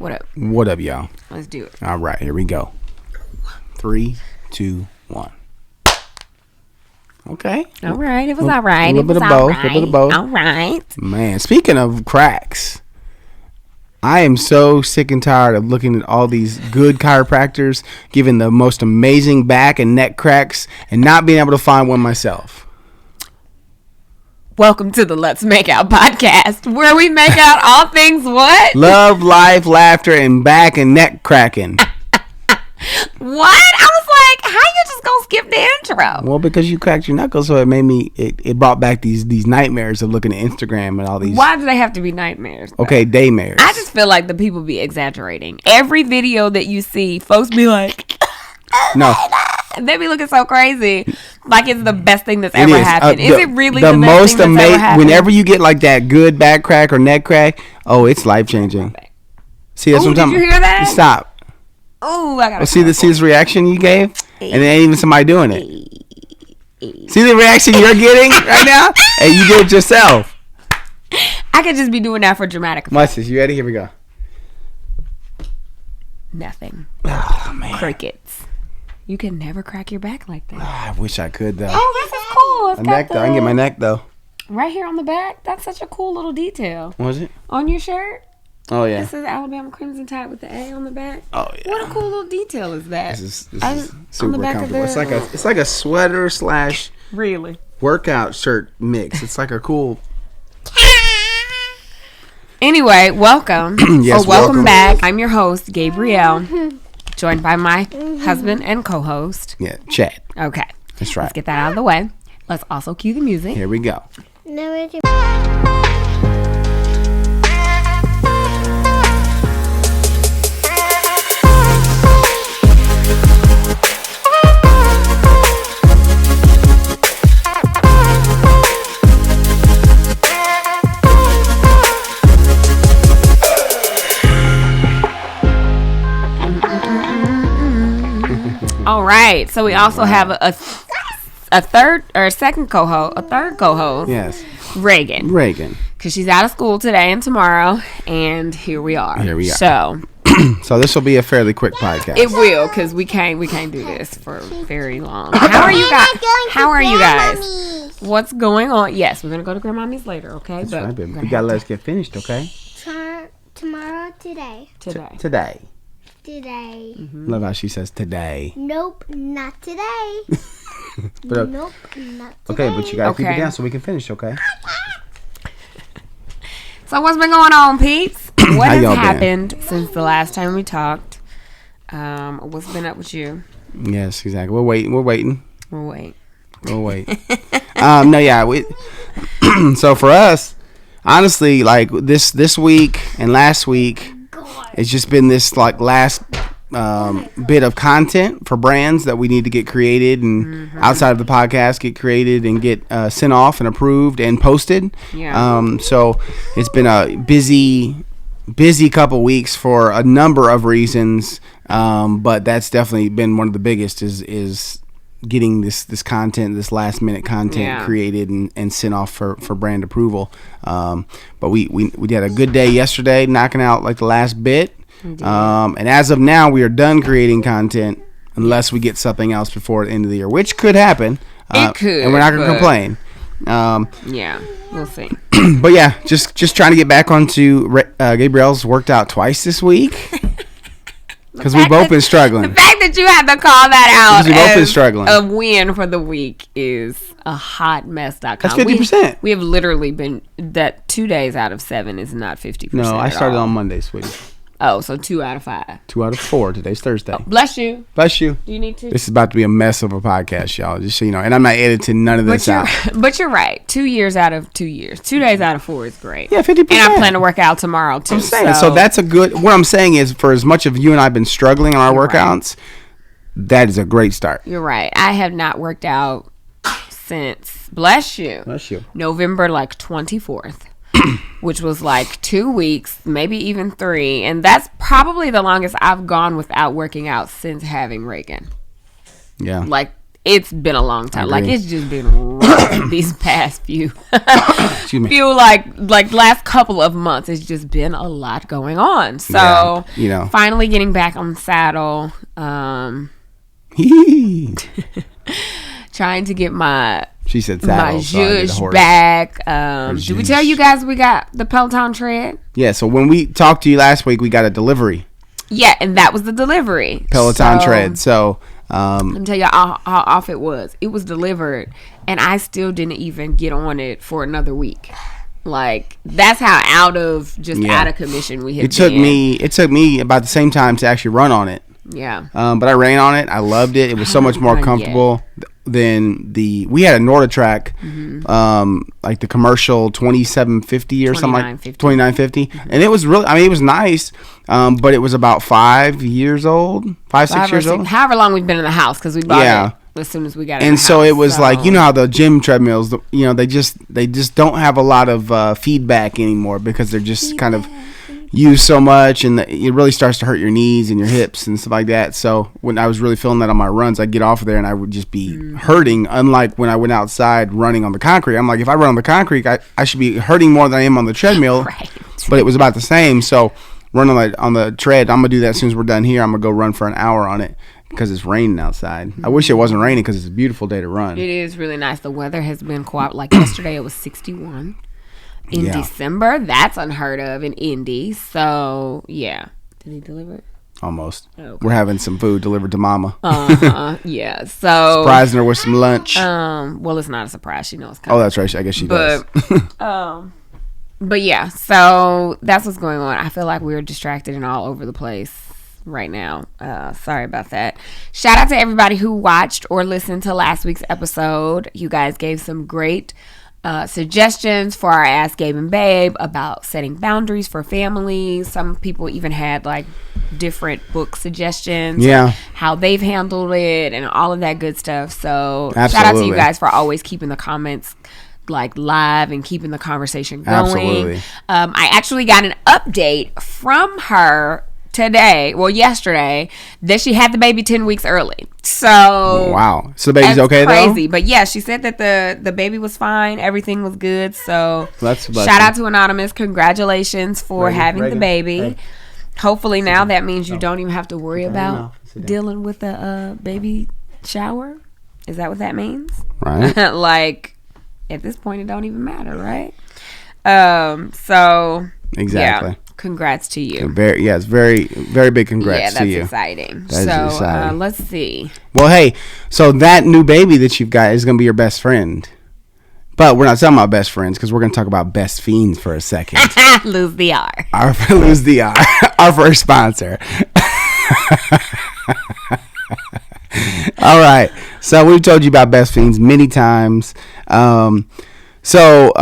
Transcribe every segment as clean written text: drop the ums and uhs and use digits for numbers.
What up? What up, y'all? Let's do it. All right, here we go. 3, 2, 1. Okay. All right. It was all right. A little bit of both. All right. Man, speaking of cracks, I am so sick and tired of looking at all these good chiropractors giving the most amazing back and neck cracks and not being able to find one myself. Welcome to the Let's Make Out podcast, where we make out all things what? Love, life, laughter, and back and neck cracking. What? I was like, how you just gonna skip the intro? Well, because you cracked your knuckles, so it made me. It brought back these nightmares of looking at Instagram and all these. Why do they have to be nightmares? Okay, daymares. I just feel like the people be exaggerating. Every video that you see, folks be like, no. They be looking so crazy, like it's the best thing that's ever happened. Is it really the best most thing that's ever happened? Whenever you get like that good back crack or neck crack, oh, it's life changing. See, that's what I'm talking about. Did you hear that? Stop. Oh, I got. See this reaction you gave, and there ain't even somebody doing it. See the reaction you're getting right now, and you did it yourself. I could just be doing that for dramatic effect. Watch this. You ready? Here we go. Nothing. Oh man. Crickets. You can never crack your back like that. I wish I could though. Oh, this is cool. It's my neck though. I can get my neck though. Right here on the back. That's such a cool little detail. Was it? On your shirt. Oh yeah. This is Alabama Crimson Tide with the A on the back. Oh yeah. What a cool little detail is that? This is super comfortable. The... It's like a sweater / really workout shirt mix. It's like a cool. Anyway, welcome. Yes, welcome back. I'm your host, Gabrielle, joined by my husband and co-host. Yeah, Chad. Okay. That's right. Let's get that out of the way. Let's also cue the music. Here we go. All right, so we also have a third co-host. Yes, Reagan, because she's out of school today and tomorrow, and here we are. So this will be a fairly quick podcast. It will, because we can't do this for very long. How are you guys? What's going on? Yes, we're gonna go to Grandmommy's later. Okay, that's right, baby. We gotta let us get finished. Okay. Tomorrow, today. Mm-hmm. Love how she says today. Nope, not today. Nope, not today. Okay, but you gotta keep it down so we can finish, okay? So what's been going on, peeps? What has happened been? Since the last time we talked? What's been up with you? Yes, exactly. We're waiting. We'll wait. No, yeah. So for us, honestly, like this week and last week, it's just been this like last bit of content for brands that we need to get created and outside of the podcast get created and get sent off and approved and posted. Yeah. So it's been a busy couple weeks for a number of reasons, but that's definitely been one of the biggest is getting this content, this last minute content created and sent off for brand approval. But we had a good day yesterday, knocking out like the last bit. And as of now, we are done creating content unless we get something else before the end of the year, which could happen. It could, and we're not gonna complain. Yeah, we'll see. But yeah, just trying to get back onto Gabrielle's worked out twice this week. Because we've both been struggling. The fact that you had to call that out we've both been struggling. A win for the week is a hot mess.com. That's 50%. We have literally been, that 2 days out of 7 is not 50%. No, I started on Monday, sweetie. Oh, so 2 out of 5. 2 out of 4. Today's Thursday. Oh, bless you. Bless you. Do you need to? This is about to be a mess of a podcast, y'all. Just so you know. And I'm not editing none of this out. But you're right. 2 years out of 2 years. 2 days out of 4 is great. Yeah, 50%. And I plan to work out tomorrow, too. I'm saying. So that's a good... What I'm saying is, for as much of you and I have been struggling on our workouts, that is a great start. You're right. I have not worked out since... Bless you. November, 24th. Which was 2 weeks, maybe even 3. And that's probably the longest I've gone without working out since having Reagan. Yeah. It's been a long time. It's just been rough. these past few like last couple of months. It's just been a lot going on. So finally getting back on the saddle. Trying to get my zhuzh back. Did we tell you guys we got the Peloton tread? Yeah, so when we talked to you last week, we got a delivery. Yeah, and that was the delivery. Peloton tread. So let me tell you how off it was. It was delivered, and I still didn't even get on it for another week. Like, that's how out of commission we had been. It took me about the same time to actually run on it. Yeah. But I ran on it. I loved it. It was so much more comfortable than we had a NordiTrack, like the commercial 2750 or something like 2950. And it was really, it was nice. But it was about 5 years old, 6 years old. However long we've been in the house, because we bought it as soon as we got it. And so it was like, how the gym treadmills, they just don't have a lot of feedback anymore, because they're just kind of used so much, and it really starts to hurt your knees and your hips and stuff like that. So when I was really feeling that on my runs, I'd get off of there and I would just be hurting, unlike when I went outside running on the concrete. I'm like, if I run on the concrete, I should be hurting more than I am on the treadmill. Right. But it was about the same. So running on the tread, I'm going to do that as soon as we're done here. I'm going to go run for an hour on it, because it's raining outside. I wish it wasn't raining, because it's a beautiful day to run. It is really nice. The weather has been like yesterday it was 61. In December, that's unheard of in Indy. So, yeah. Did he deliver it? Almost. Okay. We're having some food delivered to Mama. Yeah. So surprising her with some lunch. Well, it's not a surprise. She knows. Coming. Oh, that's right. I guess she does. But yeah. So that's what's going on. I feel like we're distracted and all over the place right now. Sorry about that. Shout out to everybody who watched or listened to last week's episode. You guys gave some great suggestions for our Ask Gabe and Babe about setting boundaries for families. Some people even had like different book suggestions, how they've handled it and all of that good stuff. So shout out to you guys for always keeping the comments like live and keeping the conversation going. Absolutely. I actually got an update from her yesterday, that she had the baby 10 weeks early. So wow. So the baby's okay crazy. though? But yeah, she said that the baby was fine. Everything was good. So shout out to Anonymous. Congratulations for having the baby. Hey. Hopefully now that means you don't even have to worry about dealing with a baby shower. Is that what that means? Right. Like, at this point, it don't even matter, right? So exactly. Yeah. Congrats to you. It's very, very big congrats to you. Yeah, that's exciting. So let's see. Well, hey, so that new baby that you've got is going to be your best friend. But we're not talking about best friends, because we're going to talk about best fiends for a second. Lose the R. Lose the R. Our first sponsor. All right. So we've told you about best fiends many times. So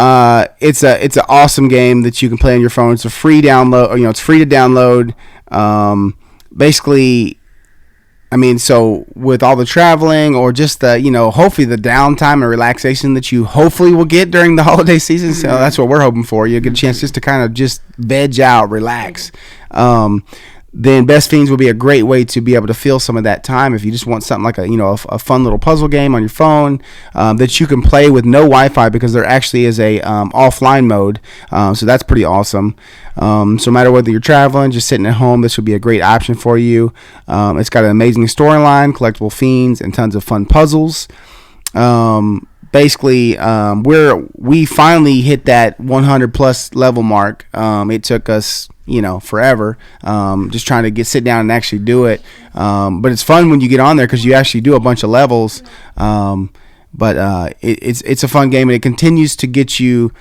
it's an awesome game that you can play on your phone. It's a free download. It's free to download. Basically, so with all the traveling or just the, hopefully the downtime and relaxation that you hopefully will get during the holiday season. So that's what we're hoping for. You'll get a chance just to kind of just veg out, relax. Then Best Fiends will be a great way to be able to fill some of that time if you just want something like a fun little puzzle game on your phone that you can play with no Wi-Fi, because there actually is a offline mode, so that's pretty awesome. So no matter whether you're traveling, just sitting at home, this would be a great option for you. It's got an amazing storyline, collectible fiends, and tons of fun puzzles. Basically, we finally hit that 100 plus level mark. It took us forever, just trying to sit down and actually do it. But it's fun when you get on there, because you actually do a bunch of levels. But it's a fun game, and it continues to get you,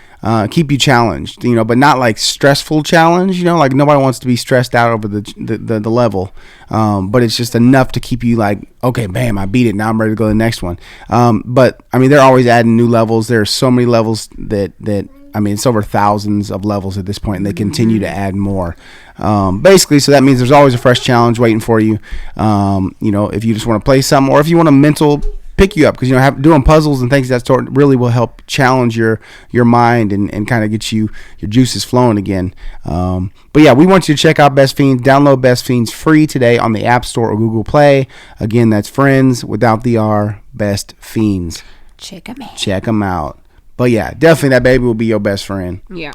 keep you challenged, but not like stressful challenge, like nobody wants to be stressed out over the level. But it's just enough to keep you like, okay, bam, I beat it. Now I'm ready to go to the next one. But they're always adding new levels. There are so many levels that it's over thousands of levels at this point, and they continue to add more. Basically, so that means there's always a fresh challenge waiting for you. If you just want to play something, or if you want a mental pick you up, because doing puzzles and things of that sort really will help challenge your mind and kind of get your juices flowing again. But yeah, we want you to check out Best Fiends. Download Best Fiends free today on the App Store or Google Play. Again, that's Friends without the R, Best Fiends. check them out. Check them out. But yeah, definitely that baby will be your best friend. Yeah.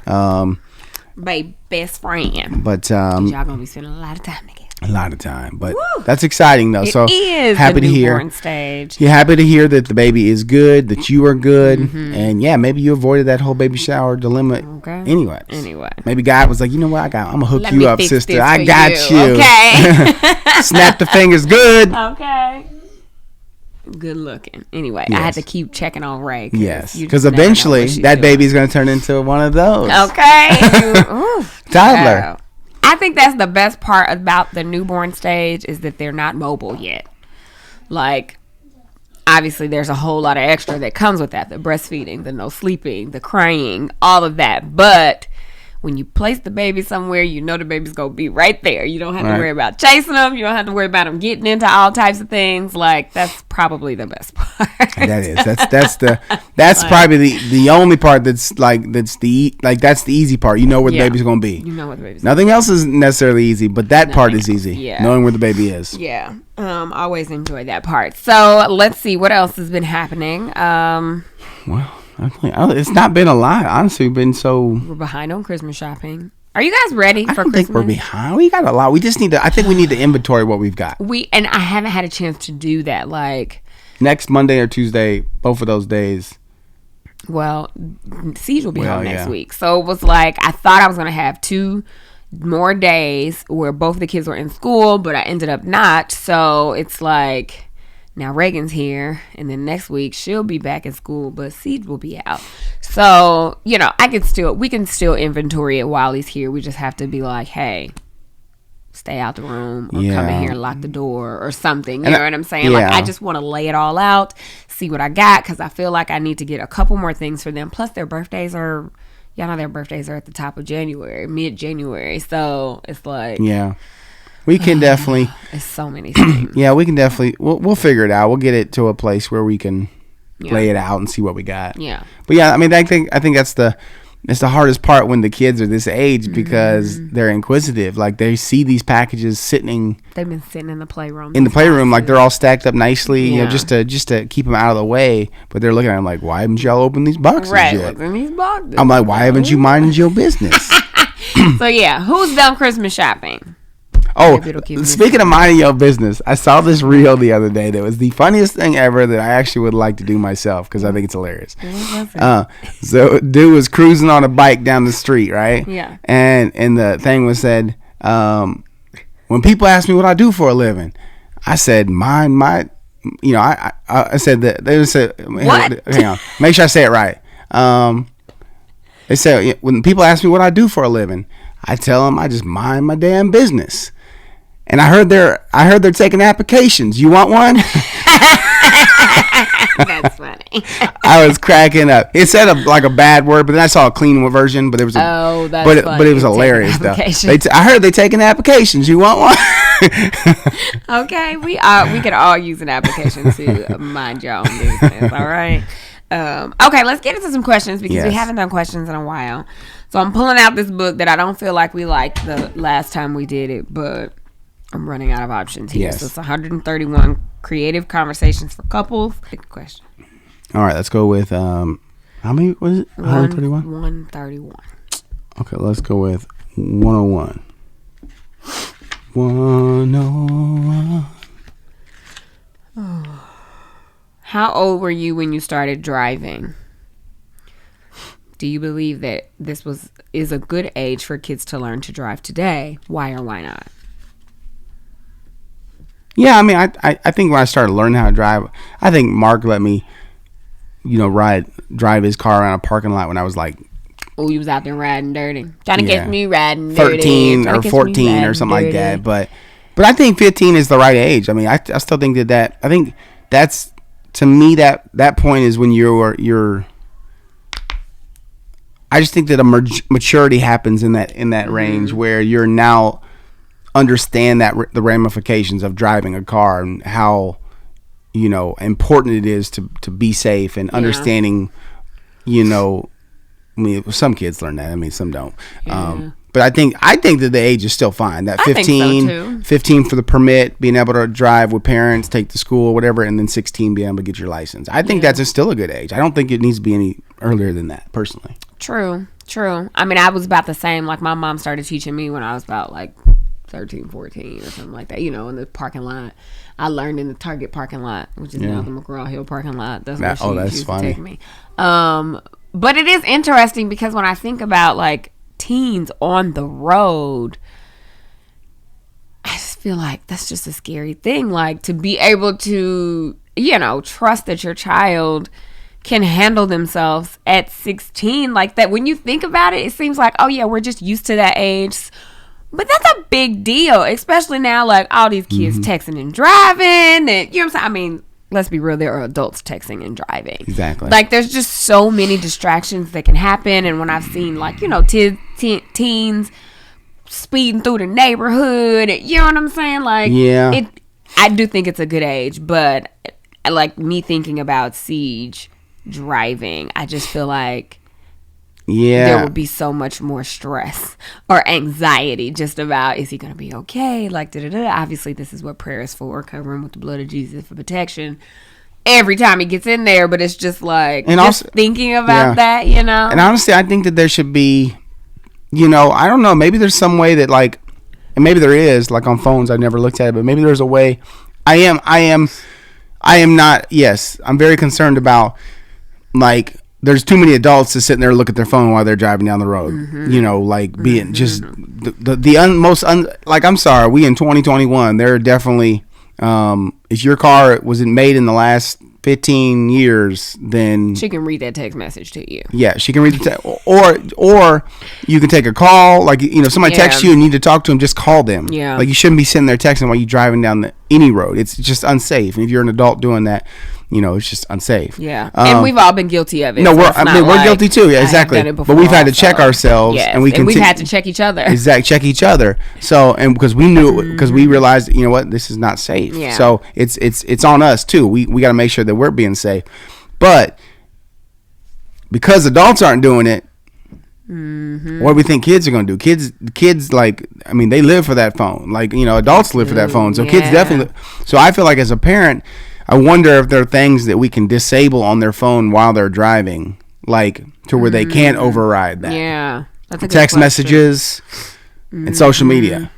Best friend. But y'all gonna be spending a lot of time together. A lot of time, but that's exciting though. So is happy the to hear. Newborn stage. You're happy to hear that the baby is good, that you are good, and yeah, maybe you avoided that whole baby shower dilemma. Okay. Anyway, maybe God was like, you know what, I'm gonna hook you up, sister. I got you. Okay. Snap the fingers, good. Okay. Good looking. Anyway, I had to keep checking on Ray. Yes, because eventually that baby's gonna turn into one of those. Okay. Toddler. I think that's the best part about the newborn stage is that they're not mobile yet. Like, obviously, there's a whole lot of extra that comes with that. The breastfeeding, the no sleeping, the crying, all of that. But when you place the baby somewhere, you know the baby's going to be right there. You don't have to worry about chasing them. You don't have to worry about them getting into all types of things. Like, that's probably the best part. That is. That's probably the only part that's the easy part. You know where the baby's going to be. You know where the baby's Nothing else is necessarily easy, but that part is easy. Yeah. Knowing where the baby is. Yeah. Always enjoy that part. So, let's see what else has been happening. Well, it's not been a lot. Honestly, we're behind on Christmas shopping. Are you guys ready for Christmas? I think we're behind. We got a lot. We just need to. I think we need to inventory what we've got. And I haven't had a chance to do that. Like next Monday or Tuesday, both of those days. Well, Siege will be home next week, so it was like I thought I was gonna have 2 more days where both the kids were in school, but I ended up not. So it's like. Now Reagan's here, and then next week she'll be back in school, but Siege will be out. So, we can still inventory it while he's here. We just have to be like, hey, stay out the room or come in here and lock the door or something. You know what I'm saying? Yeah. Like, I just want to lay it all out, see what I got, because I feel like I need to get a couple more things for them. Plus, their birthdays are, their birthdays are at the top of January, mid-January. So, it's like... Yeah. We can definitely. It's so many things. Yeah, we can definitely. We'll figure it out. We'll get it to a place where we can lay it out and see what we got. Yeah. But yeah, I mean, I think that's the hardest part when the kids are this age because they're inquisitive. Like they see these packages sitting. They've been sitting in the playroom. Like they're all stacked up nicely, just to keep them out of the way. But they're looking at them like, why haven't y'all opened these boxes yet? Open these boxes. I'm like, why haven't you minded your business? So yeah, who's done Christmas shopping? Oh, speaking of minding your business, I saw this reel the other day that was the funniest thing ever that I actually would like to do myself because I think it's hilarious. So dude was cruising on a bike down the street, right? Yeah. And the thing was said, when people ask me what I do for a living, I said, I said that they said, what? Hang on, make sure I say it right. They said when people ask me what I do for a living, I tell them I just mind my damn business. And I heard they're taking applications. You want one? That's funny. I was cracking up. It said a bad word, but then I saw a clean one version. But it was funny. But it was hilarious though. I heard they taking applications. You want one? Okay, we could all use an application to mind your own business. All right. Okay, let's get into some questions because we haven't done questions in a while. So I'm pulling out this book that I don't feel like we liked the last time we did it, but I'm running out of options here. Yes. So it's 131 creative conversations for couples. Good question. All right, let's go with how many was it? 131? 131. Okay, let's go with 101. 101. Oh. How old were you when you started driving? Do you believe that this is a good age for kids to learn to drive today? Why or why not? Yeah, I mean, I think when I started learning how to drive, I think Mark let me, drive his car around a parking lot when I was like... Oh, you was out there riding dirty. Trying to catch me riding 13 dirty. Or 14 or something dirty. Like that. But I think 15 is the right age. I mean, I still think that I think that's, to me, that point is when you're I just think that a maturity happens in that range where you're now understand the ramifications of driving a car and how important it is to be safe and understanding. I mean, some kids learn that. I mean, some don't. Yeah. But I think that the age is still fine. That 15 15 for the permit, being able to drive with parents, take to school, whatever, and then 16 being able to get your license. I think that's still a good age. I don't think it needs to be any earlier than that, personally. True. I mean, I was about the same. Like, my mom started teaching me when I was about, like, 13, 14 or something like that, in the parking lot. I learned in the Target parking lot, which is now the McGraw-Hill parking lot. That's where she used to take me. But it is interesting because when I think about, like, teens on the road, I just feel like that's just a scary thing. Like, to be able to, trust that your child can handle themselves at 16, like that. When you think about it, it seems like, oh yeah, we're just used to that age. But that's a big deal, especially now, like, all these kids texting and driving. And, you know what I'm saying? I mean, let's be real, there are adults texting and driving. Exactly. Like, there's just so many distractions that can happen. And when I've seen, like, teens speeding through the neighborhood, you know what I'm saying? Like, I do think it's a good age. But, like, me thinking about Siege driving, I just feel like there would be so much more stress or anxiety just about, is he going to be okay? Like, obviously, this is what prayer is for, covering with the blood of Jesus for protection every time he gets in there. But it's just like, and just also, thinking about that, And honestly, I think that there should be, I don't know, maybe there's some way that, like, and maybe there is, like on phones, I've never looked at it, but maybe there's a way. I am not, yes, I'm very concerned about, like, there's too many adults to sit there and look at their phone while they're driving down the road. Like, being just like, I'm sorry, we in 2021, there are definitely, if your car wasn't made in the last 15 years, then she can read that text message to you. Yeah, she can read the text, or you can take a call. Like, somebody texts you and you need to talk to them, just call them. Yeah, like, you shouldn't be sitting there texting while you're driving down any road. It's just unsafe. And if you're an adult doing that, it's just unsafe. Yeah, and we've all been guilty of it. No, we're guilty too. Yeah, exactly. But we've had to check ourselves, and we've had to check each other. Exactly, check each other. So, and because we knew, because we realized, what, this is not safe. Yeah. So it's on us too. We got to make sure that we're being safe. But because adults aren't doing it, what do we think kids are going to do? Kids, like, I mean, they live for that phone. Like, adults live for that phone. So kids definitely. So I feel like, as a parent, I wonder if there are things that we can disable on their phone while they're driving, like, to where they can't override that. Yeah. That's a good text messages and social media.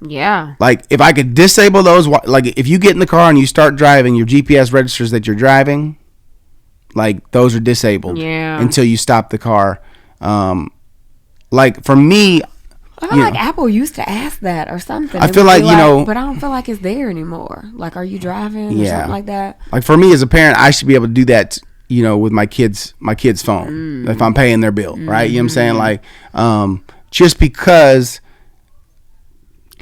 Yeah. Like, if I could disable those, like, if you get in the car and you start driving, your GPS registers that you're driving, like, those are disabled until you stop the car. Like, for me, I feel like Apple used to ask that or something. I feel like, but I don't feel like it's there anymore. Like, are you driving or something like that? Like, for me as a parent, I should be able to do that, with my kid's phone if I'm paying their bill, right? You know what I'm saying? Like, just because,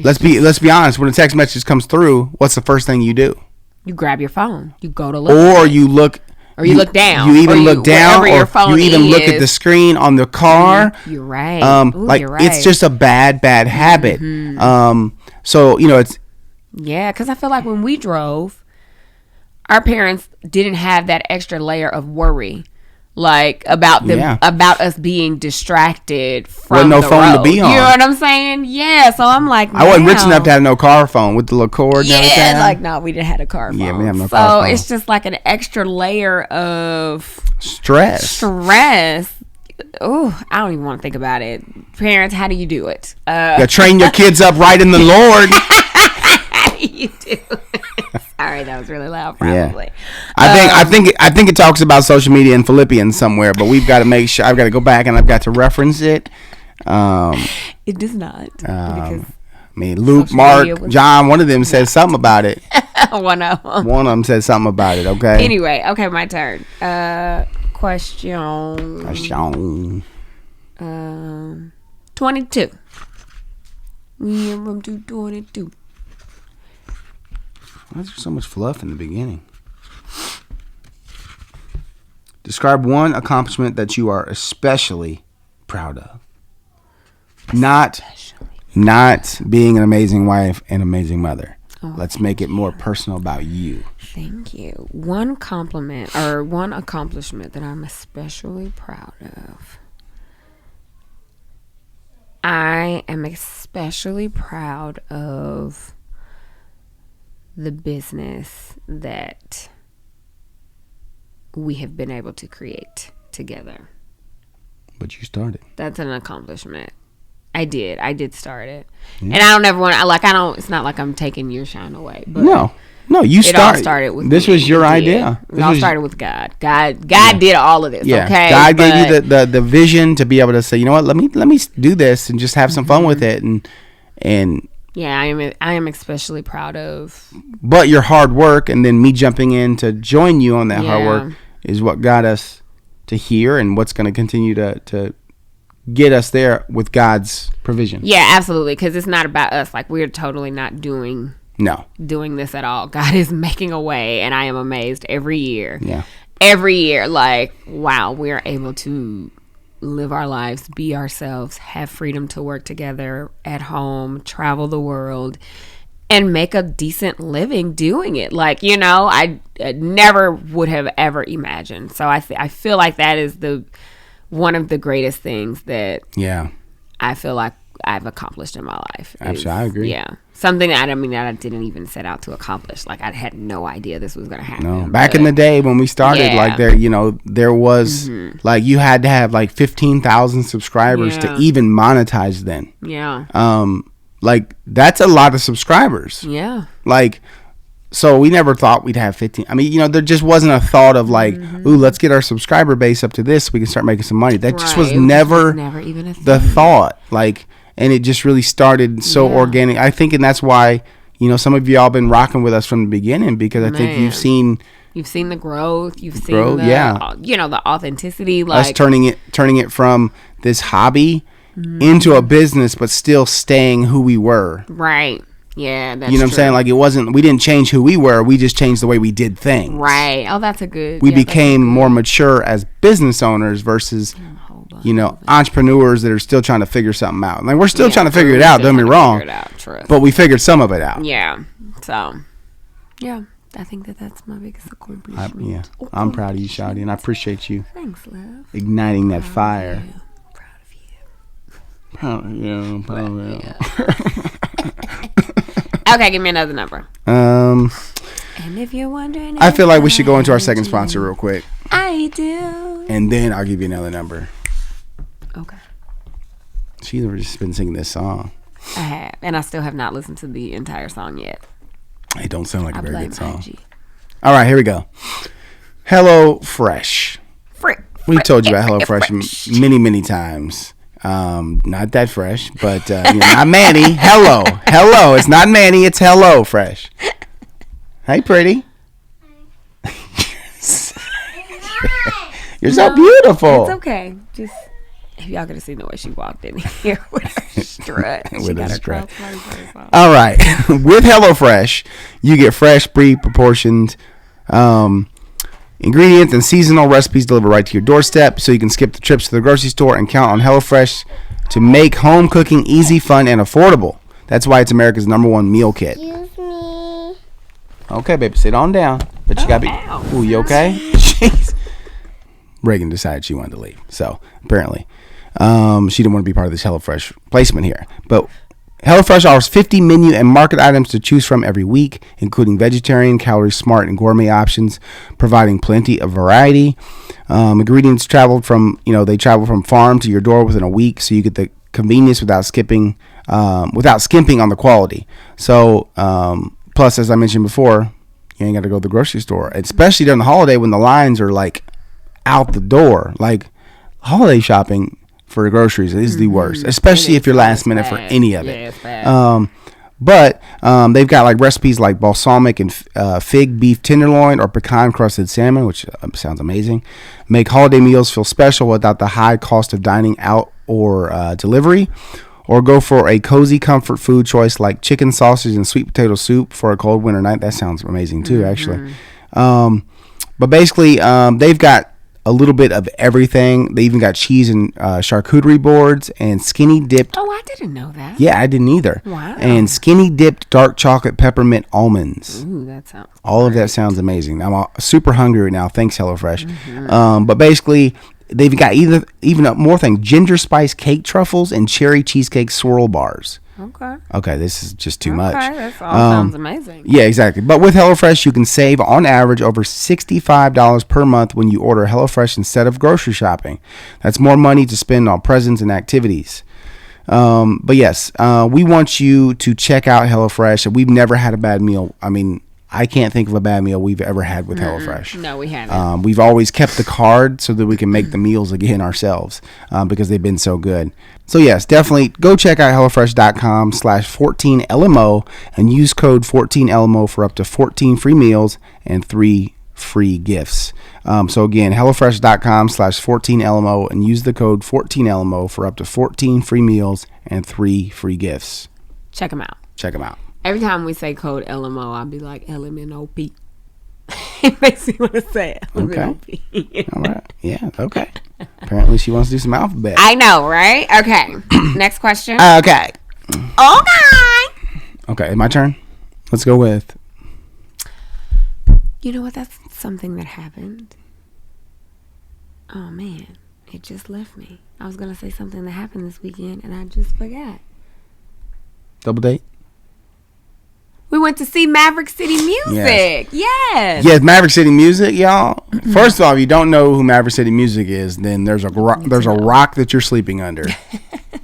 let's be honest, when a text message comes through, what's the first thing you do? You grab your phone. You go to look. Or you look. Or you look down. You even look down, or you even look at the screen on the car. You're right. Like, you're right. It's just a bad habit. So, it's. Yeah, because I feel like when we drove, our parents didn't have that extra layer of worry, like, about them, about us being distracted from the phone to be on. You know what I'm saying? Yeah. So I'm like, I wasn't rich enough to have no car phone with the little cord. Yeah, like, no, we didn't have a car phone. Yeah, we have no car phone. So it's just like an extra layer of stress. Oh, I don't even want to think about it. Parents, how do you do it? Train your kids up right in the Lord. How do you do it? Sorry, that was really loud. Probably. Yeah. I think it talks about social media in Philippians somewhere, but we've got to make sure. I've got to go back and I've got to reference it. It does not. I mean, Luke, Mark, John. One of them said something about it. One of them. One of them said something about it. Okay. Anyway, okay, my turn. Question. 22. We are from 22. Why is there so much fluff in the beginning? Describe one accomplishment that you are especially proud of. Not being an amazing wife and amazing mother. Oh, let's make it more personal about you. Thank you. One compliment or one accomplishment that I'm especially proud of. I am especially proud of the business that we have been able to create together. But you started. That's an accomplishment. I did start it. Yeah. And I don't ever want to, it's not like I'm taking your shine away. But No, you started. It all started with this me. Was your idea. It all started with God. God did all of this. Yeah. Okay. God gave you the vision to be able to say, you know what, let me do this and just have some fun with it and yeah, I am especially proud of. But your hard work and then me jumping in to join you on that hard work is what got us to here and what's going to continue to get us there with God's provision. Yeah, absolutely. Because it's not about us. Like, we're totally not doing this at all. God is making a way, and I am amazed every year. Yeah. Every year, like, wow, we are able to live our lives, be ourselves, have freedom to work together at home, travel the world, and make a decent living doing it. Like, I never would have ever imagined. So I feel like that is one of the greatest things that I feel like I've accomplished in my life. Absolutely, I agree. Yeah. Something that I didn't even set out to accomplish. Like, I had no idea this was going to happen. No. Back in the day when we started, like there was like you had to have like 15,000 subscribers to even monetize then. Yeah. Like that's a lot of subscribers. Yeah. Like, so we never thought we'd have 15. I mean, there just wasn't a thought of like, ooh, let's get our subscriber base up to this so we can start making some money. That just was never even a thing. The thought. Like, and it just really started so organic. I think, and that's why, some of y'all been rocking with us from the beginning because I think you've seen the growth. You've seen the authenticity. Like us turning it from this hobby into a business, but still staying who we were. Right. Yeah, that's you know what I'm saying? Like we didn't change who we were. We just changed the way we did things. Right. Oh, that's a good. We became more mature as business owners versus, entrepreneurs that are still trying to figure something out. Like we're still trying to figure it out. Don't get me wrong. But we figured some of it out. Yeah. So, yeah, I think that's my biggest accomplishment. I'm proud of you, Shawty, and I appreciate you. Thanks, love. Igniting that fire. Proud of you. Proud of you. Okay, give me another number. And if you're wondering, I feel like we should go into our second sponsor real quick. I do. And then I'll give you another number. Okay. She's just been singing this song. I have, and I still have not listened to the entire song yet. It don't sound like a very good song. All right, here we go. Hello Fresh. We've told you about Hello Fresh many, many times. Not that fresh, but not Manny. Hello. It's not Manny. It's Hello Fresh. Hey, pretty. You're so beautiful. It's okay. Just if y'all could have seen the way she walked in here with her strut. All right. With HelloFresh, you get fresh, pre-proportioned ingredients and seasonal recipes delivered right to your doorstep, so you can skip the trips to the grocery store and count on HelloFresh to make home cooking easy, fun, and affordable. That's why it's America's #1 meal kit. Excuse me. Okay, baby, sit on down. But you gotta be. Ooh, you okay? Jeez. Reagan decided she wanted to leave, so apparently she didn't want to be part of this HelloFresh placement here. But HelloFresh offers 50 menu and market items to choose from every week, including vegetarian, calorie smart, and gourmet options, providing plenty of variety. Ingredients travel from farm to your door within a week, so you get the convenience without skimping on the quality. So, plus, as I mentioned before, you ain't got to go to the grocery store, especially during the holiday when the lines are like out the door. Like holiday shopping for groceries is the worst, especially if you're last minute for any of it. Yeah, it's bad. But they've got like recipes like balsamic and fig beef tenderloin or pecan crusted salmon, which sounds amazing. Make holiday meals feel special without the high cost of dining out or delivery. Or go for a cozy comfort food choice like chicken sausage and sweet potato soup for a cold winter night. That sounds amazing too, actually. But basically, they've got a little bit of everything. They even got cheese and charcuterie boards and skinny dipped. Oh, I didn't know that. Yeah, I didn't either. Wow. And skinny dipped dark chocolate peppermint almonds. Ooh, that sounds all great. Of that sounds amazing. I'm super hungry right now. Thanks, HelloFresh. But basically, they've got even more things: ginger spice cake truffles and cherry cheesecake swirl bars. Okay, this is just too much. That all sounds amazing. Yeah, exactly. But with HelloFresh, you can save on average over $65 per month when you order HelloFresh instead of grocery shopping. That's more money to spend on presents and activities. But yes, we want you to check out HelloFresh. We've never had a bad meal. I mean, I can't think of a bad meal we've ever had with HelloFresh. No, we haven't. We've always kept the card so that we can make the meals again ourselves because they've been so good. So yes, definitely go check out HelloFresh.com/14LMO and use code 14LMO for up to 14 free meals and 3 free gifts. So again, HelloFresh.com/14LMO and use the code 14LMO for up to 14 free meals and 3 free gifts. Check them out. Every time we say code LMO, I'll be like LMNOP. It makes me want to say it. Okay. All right. Yeah. Okay. Apparently, she wants to do some alphabet. I know, right? Okay. Next question. Okay. Okay. My turn. Let's go with. You know what? That's something that happened. Oh man, it just left me. I was gonna say something that happened this weekend, and I just forgot. Double date. We went to see Maverick City Music. Yes. Yes, Maverick City Music, y'all. First of all, if you don't know who Maverick City Music is, then there's a rock that you're sleeping under,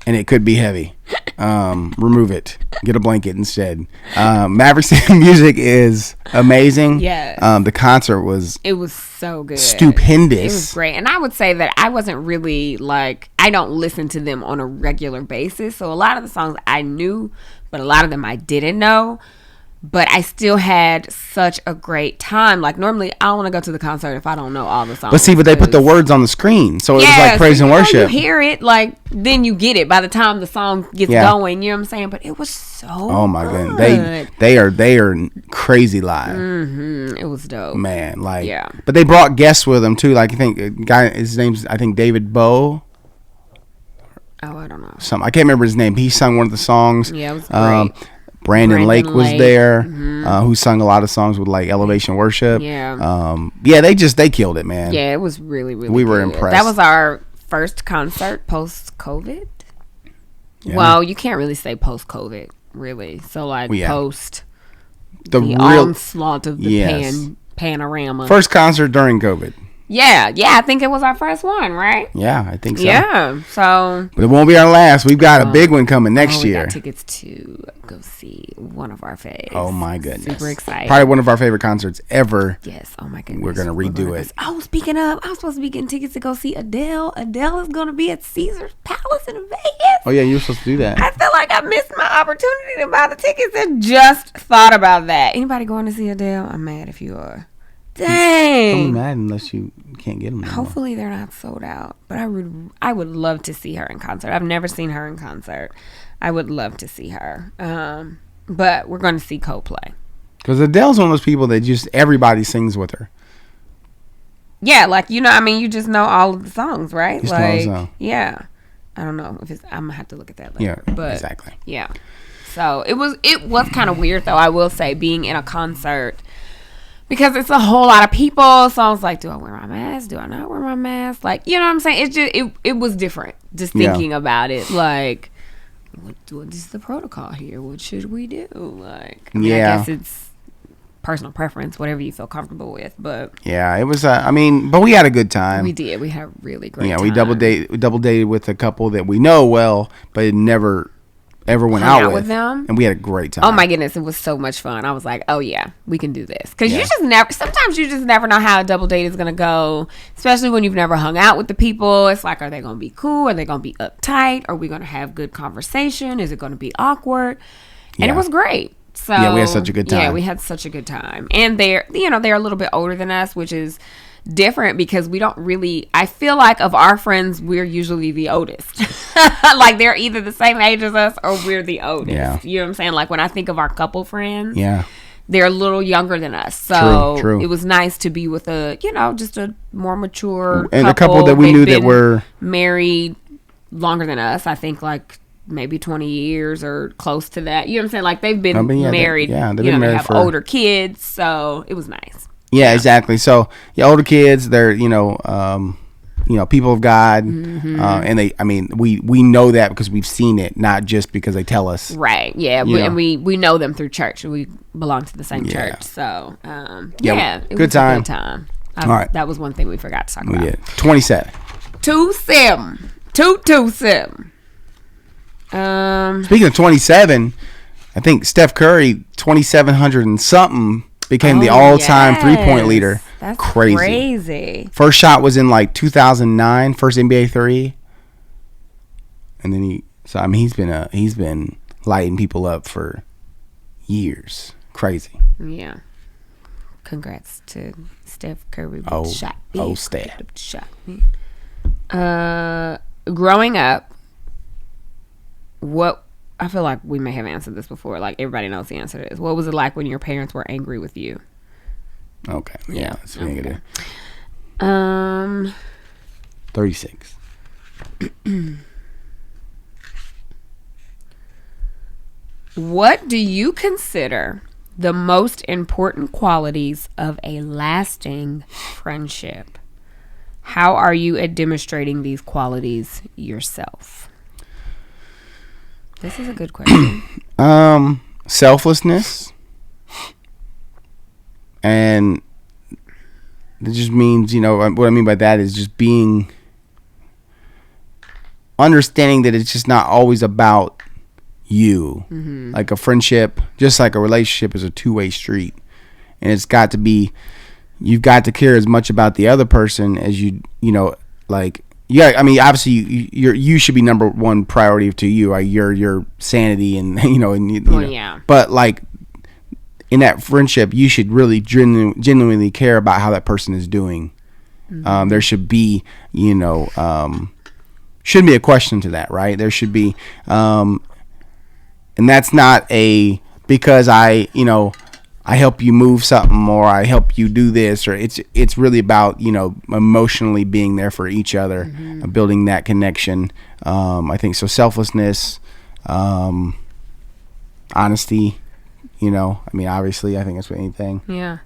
and it could be heavy. Remove it. Get a blanket instead. Maverick City Music is amazing. Yes. The concert was. It was so good. Stupendous. It was great, and I would say that I wasn't really I don't listen to them on a regular basis, so a lot of the songs I knew, but a lot of them I didn't know. But I still had such a great time. Like, normally, I don't want to go to the concert if I don't know all the songs. But see, they put the words on the screen. So it was like praise and worship. You hear it, then you get it by the time the song gets going. You know what I'm saying? But it was so Oh, my goodness. They are crazy live. Mm-hmm. It was dope. Man, But they brought guests with them, too. Like, I think, his name's, David Bowe. Oh, I don't know. I can't remember his name. He sung one of the songs. Yeah, it was great. Brandon Lake was there, who sung a lot of songs with Elevation Worship. Yeah. They killed it, man. Yeah, it was really, really We were good. impressed. That was our first concert post-COVID. Yeah. Well, you can't really say post-COVID, really. So, post the onslaught of the panorama. First concert during COVID. Yeah, I think it was our first one, right? Yeah, I think so. Yeah, so. But it won't be our last. We've got a big one coming next year. We got tickets to go see one of our faves. Oh my goodness! Super excited. Probably one of our favorite concerts ever. Yes. Oh my goodness. We're gonna redo it. Oh, speaking of, I was supposed to be getting tickets to go see Adele. Adele is gonna be at Caesar's Palace in Vegas. Oh yeah, you were supposed to do that. I feel like I missed my opportunity to buy the tickets and just thought about that. Anybody going to see Adele? I'm mad if you are. Dang. Don't be mad unless you can't get them anymore. Hopefully they're not sold out. But I would love to see her in concert. I've never seen her in concert. I would love to see her. But we're going to see Coldplay. Because Adele's one of those people that just everybody sings with her. Yeah, you just know all of the songs, right? Just know. Yeah. I don't know if I'm going to have to look at that later. Yeah, but, exactly. Yeah. So it was kind of weird, though, I will say, being in a concert. Because it's a whole lot of people. So I was like, do I wear my mask? Do I not wear my mask? You know what I'm saying? It's just, it was different. Just thinking about it. What is the protocol here? What should we do? I guess it's personal preference, whatever you feel comfortable with. But yeah, it was, but we had a good time. We did. We had a really great time. Yeah, we double dated with a couple that we know well, but it never ever went out with them, and we had a great time. Oh my goodness, it was so much fun. I was like, oh yeah, we can do this, because sometimes you just never know how a double date is gonna go, especially when you've never hung out with the people. It's like, are they gonna be cool? Are they gonna be uptight? Are we gonna have good conversation? Is it gonna be awkward? And it was great. So yeah, we had such a good time. Yeah, we had such a good time. And they're a little bit older than us, which is different because we don't really, I feel like of our friends, we're usually the oldest. They're either the same age as us or we're the oldest. Yeah. You know what I'm saying? When I think of our couple friends, they're a little younger than us. So true. It was nice to be with just a more mature and couple. A couple that we knew that were married longer than us. I think maybe 20 years or close to that. You know what I'm saying? They've been married. They've been married they have older kids. So it was nice. Yeah, exactly. So, older kids, they're, people of God, and we know that because we've seen it, not just because they tell us. Right. Yeah. And we know them through church. We belong to the same church. So, it good was time. a good time. All right. That was one thing we forgot to talk about. 27. 2-7. Speaking of 27, I think Steph Curry, 2,700 and something, became the all-time 3-point leader. That's crazy. First shot was in like 2009, first NBA 3. And then he's been lighting people up for years. Crazy. Yeah. Congrats to Steph Curry. Steph. Shot. Growing up, I feel like we may have answered this before. Like, everybody knows the answer to this. What was it like when your parents were angry with you? Okay. Yeah. That's negative. 36. What do you consider the most important qualities of a lasting friendship? How are you at demonstrating these qualities yourself? This is a good question. Selflessness. And it just means, what I mean by that is just understanding that it's just not always about you. Mm-hmm. Like a friendship, just like a relationship, is a two-way street. And it's got to be, you've got to care as much about the other person as obviously you should be number one priority to you, like your sanity and but like in that friendship you should really genuinely care about how that person is doing. Mm-hmm. There should be shouldn't be a question to that, right? There should be and that's not because I help you move something, or I help you do this, or it's really about emotionally being there for each other, mm-hmm. Building that connection. I think so. Selflessness, honesty. Obviously, I think that's with anything. Yeah.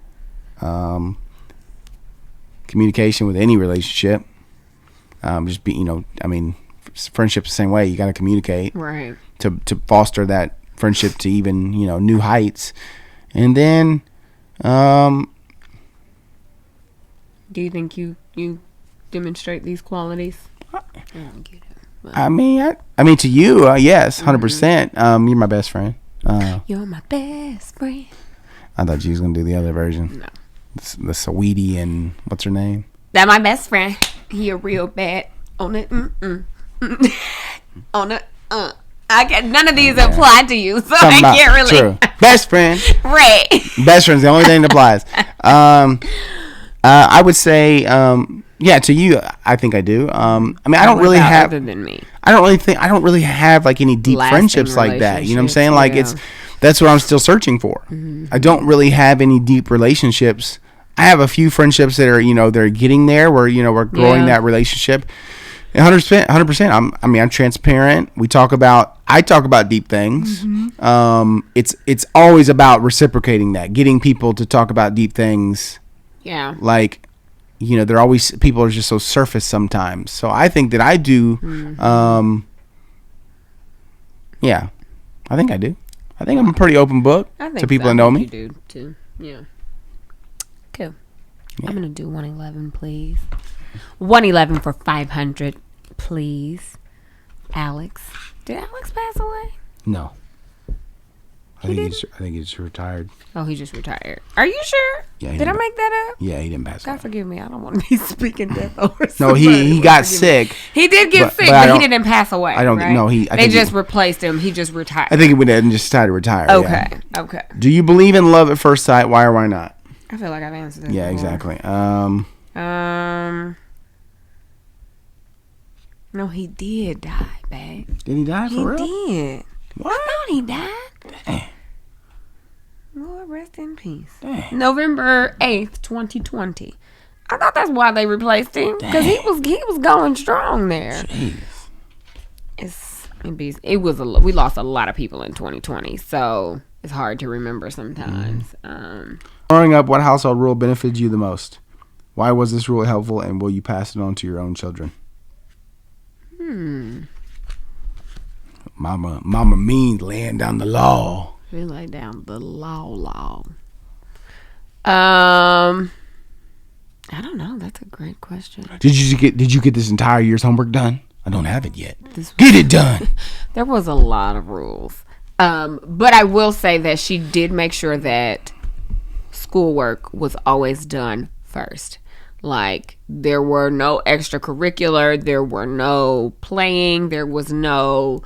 Communication with any relationship. Just be friendship's the same way. You got to communicate, right? To foster that friendship to even new heights. And then, do you think you demonstrate these qualities? I don't think you do. I mean, to you, yes, 100%. You're my best friend. You're my best friend. I thought you was gonna do the other version. No. The Saweetie and what's her name? That my best friend. He a real bad on it. On it. None of these apply to you, so I can't really. True. Best friend. Right. Best friend's the only thing that applies. I would say, to you, I think I do. I don't really have. Other than me. I don't really have like any deep friendships like that. You know what I'm saying? Like that's what I'm still searching for. Mm-hmm. I don't really have any deep relationships. I have a few friendships that are, they're getting there where, we're growing that relationship. 100%. I'm transparent. I talk about deep things. Mm-hmm. It's always about reciprocating that, getting people to talk about deep things. Yeah. Like, they're always, people are just so surface sometimes. So I think that I do. Mm-hmm. I think I do. I think I'm a pretty open book to people that know me. You do too. Yeah. Cool. Yeah. I'm gonna do 111, please. 111 for 500, please. Alex. Did Alex pass away? No. I think he's retired. Oh, he just retired. Are you sure? Yeah. Did I make that up? Yeah, he didn't pass away. God forgive me. I don't want to be speaking death over No, he got sick. He did get sick, but he didn't pass away. I don't think. No, they just replaced him. He just retired. I think he went ahead and just decided to retire. Okay. Yeah. Okay. Do you believe in love at first sight? Why or why not? I feel like I've answered this. Yeah, before. Exactly. No, he did die, babe. Did he die for real? He did. What? I thought he died. Dang. Lord rest in peace. Dang. November 8th, 2020. I thought that's why they replaced him, because he was going strong there. Jeez. We lost a lot of people in 2020, so it's hard to remember sometimes. Growing up, what household rule benefited you the most? Why was this rule helpful, and will you pass it on to your own children? Mama mean laying down the law. We lay down the law. I don't know. That's a great question. Did you get this entire year's homework done? I don't have it yet. Get it done. There was a lot of rules. But I will say that she did make sure that schoolwork was always done first. Like, there were no extracurricular, there were no playing, there was no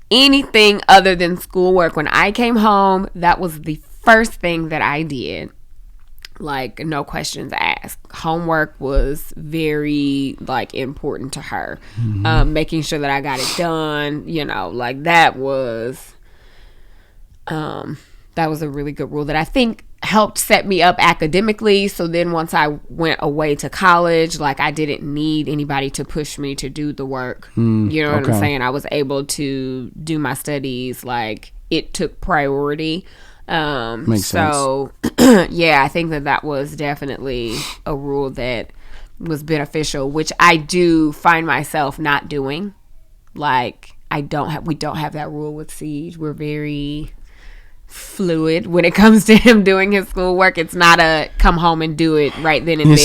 anything other than schoolwork. When I came home, that was the first thing that I did. Like, no questions asked. Homework was very, like, important to her. Making sure that I got it done, like, that was a really good rule that I think helped set me up academically. So then once I went away to college, like, I didn't need anybody to push me to do the work. You know what I'm saying? I was able to do my studies. Like, it took priority. Makes sense. Yeah, I think that was definitely a rule that was beneficial, which I do find myself not doing. Like, we don't have that rule with Siege. We're very fluid when it comes to him doing his schoolwork. It's not a come home and do it right then and there.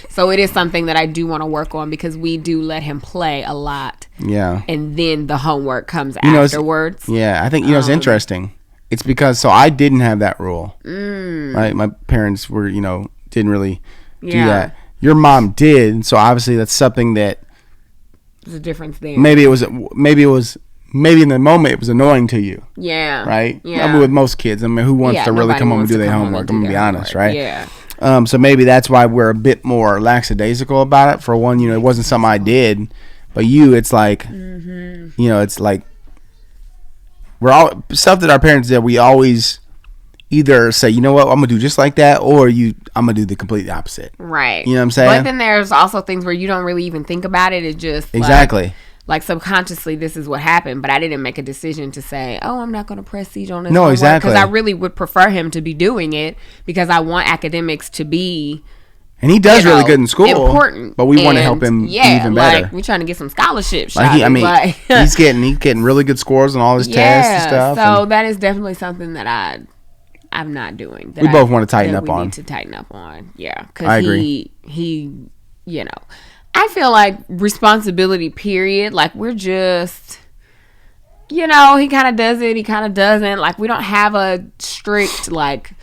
So it is something that I do want to work on, because we do let him play a lot. Yeah. And then the homework comes afterwards. I think it's interesting. It's because I didn't have that rule. Right? My parents were, didn't really do that. Your mom did, so obviously that's something that there's a difference there. Maybe in the moment it was annoying to you. Yeah. Right? Yeah. I mean, with most kids. I mean, who wants to really come home and do their homework? I'm going to be honest, right? Yeah. So maybe that's why we're a bit more lackadaisical about it. For one, it wasn't something I did. But it's like, it's like, we're all stuff that our parents did. We always either say, you know what, I'm gonna do just like that, or I'm gonna do the complete opposite. Right. You know what I'm saying? But then there's also things where you don't really even think about it. It just exactly like subconsciously, this is what happened. But I didn't make a decision to say, oh, I'm not gonna press Siege on this. No, exactly. Because I really would prefer him to be doing it, because I want academics to be. And he does really good in school. Important. But we want to help him be even better. Like, we're trying to get some scholarships. He's getting really good scores on all his tests and stuff. So that is definitely something that I'm not doing. We both want to tighten up on. We need to tighten up on. Yeah. I agree. He, I feel like responsibility, period. Like, we're just, he kind of does it. He kind of doesn't. Like, we don't have a strict, like,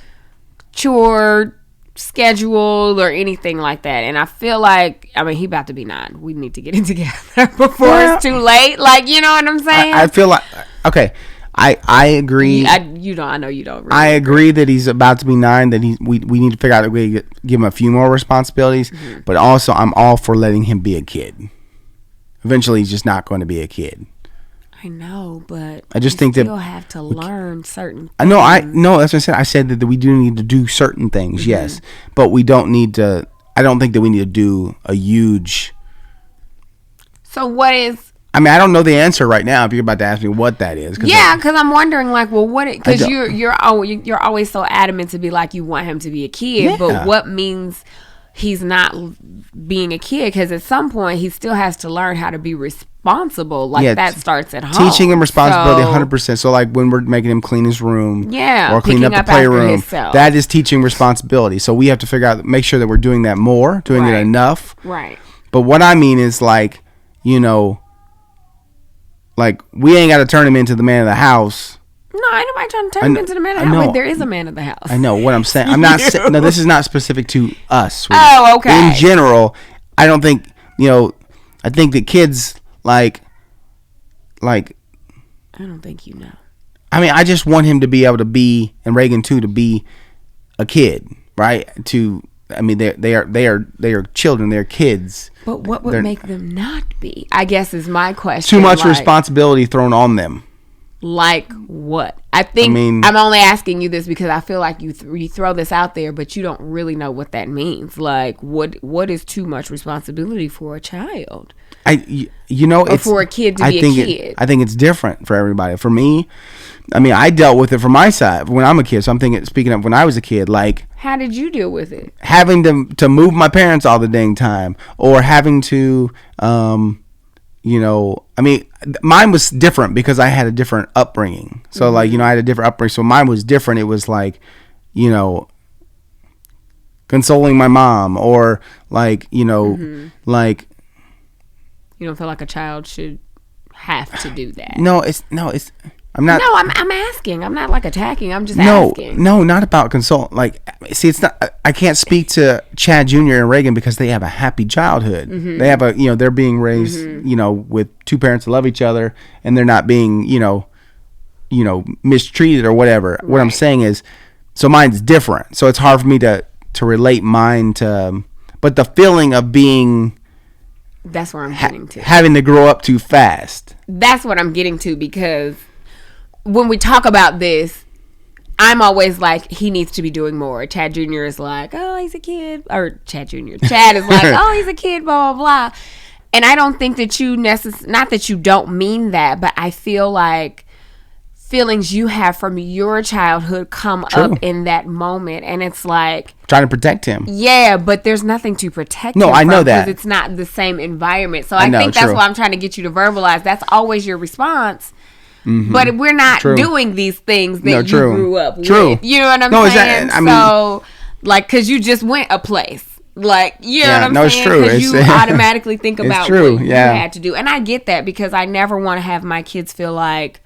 chore schedule or anything like that. And I feel like, he about to be 9. We need to get it together before it's too late. Like, you know what I'm saying? I feel like, okay, I agree. I know you don't. Really I agree that he's about to be 9. That we need to figure out a way to give him a few more responsibilities. Mm-hmm. But also, I'm all for letting him be a kid. Eventually, he's just not going to be a kid. I know, but I just think that still have to learn certain things. I know. That's what I said. I said that we do need to do certain things, yes, but we don't need to. I don't think that we need to do a huge. So what is? I don't know the answer right now. If you're about to ask me what that is, because I'm wondering, like, well, what? Because you're always so adamant to be like, you want him to be a kid, but what means he's not being a kid? Because at some point he still has to learn how to be responsible. Like, that starts at home. Teaching him responsibility 100%. So like when we're making him clean his room, or clean up the playroom, that is teaching responsibility. So we have to make sure that we're doing that more, doing it enough. Right. But what I mean is, like, like, we ain't got to turn him into the man of the house. No, ain't nobody trying to turn him into the man of the house. Like, there is a man of the house. I know what I'm saying. I'm not saying, no, this is not specific to us. Oh, okay. In general, I don't think, I think that kids, like. I don't think you know. I just want him to be able to be, and Reagan too, to be a kid, right? They are children, they're kids. But what would make them not be? I guess is my question. Too much responsibility thrown on them. Like what? I think I'm only asking you this because I feel like you throw this out there, but you don't really know what that means. Like, what is too much responsibility for a child? or for a kid to be a kid. I think it's different for everybody. For me, I mean, I dealt with it from my side when I'm a kid. So I'm thinking, speaking of when I was a kid, like, how did you deal with it? Having to move my parents all the dang time, or having to, you know, I mean, mine was different because I had a different upbringing. So like, you know, I had a different upbringing. So mine was different. It was like, you know, consoling my mom, or like, you know, like. You don't feel like a child should have to do that. I'm not. No, I'm asking. I'm not like attacking. I'm just asking. No, not about consult. Like, see, it's not. I can't speak to Chad Jr. and Reagan because they have a happy childhood. They have you know, they're being raised, you know, with two parents that love each other, and they're not being, you know, mistreated or whatever. Right. What I'm saying is, so mine's different. So it's hard for me to relate mine to, but the feeling of being. That's where I'm getting to. Having to grow up too fast. That's what I'm getting to, because when we talk about this, I'm always like, he needs to be doing more. Chad Jr. is like, oh, he's a kid. Or Chad Jr. Chad is like, oh, he's a kid, blah, blah, blah. And I don't think that you not that you don't mean that, but I feel like feelings you have from your childhood come up in that moment, and it's like trying to protect him. Yeah, but there's nothing to protect him. No, I know that. Because it's not the same environment. So I think that's why I'm trying to get you to verbalize. That's always your response. But we're not doing these things that you grew up with. You know what I'm saying? So, like, because you just went a place. Like, you know what I'm saying? It's true. Because you automatically think about what you had to do. And I get that, because I never want to have my kids feel like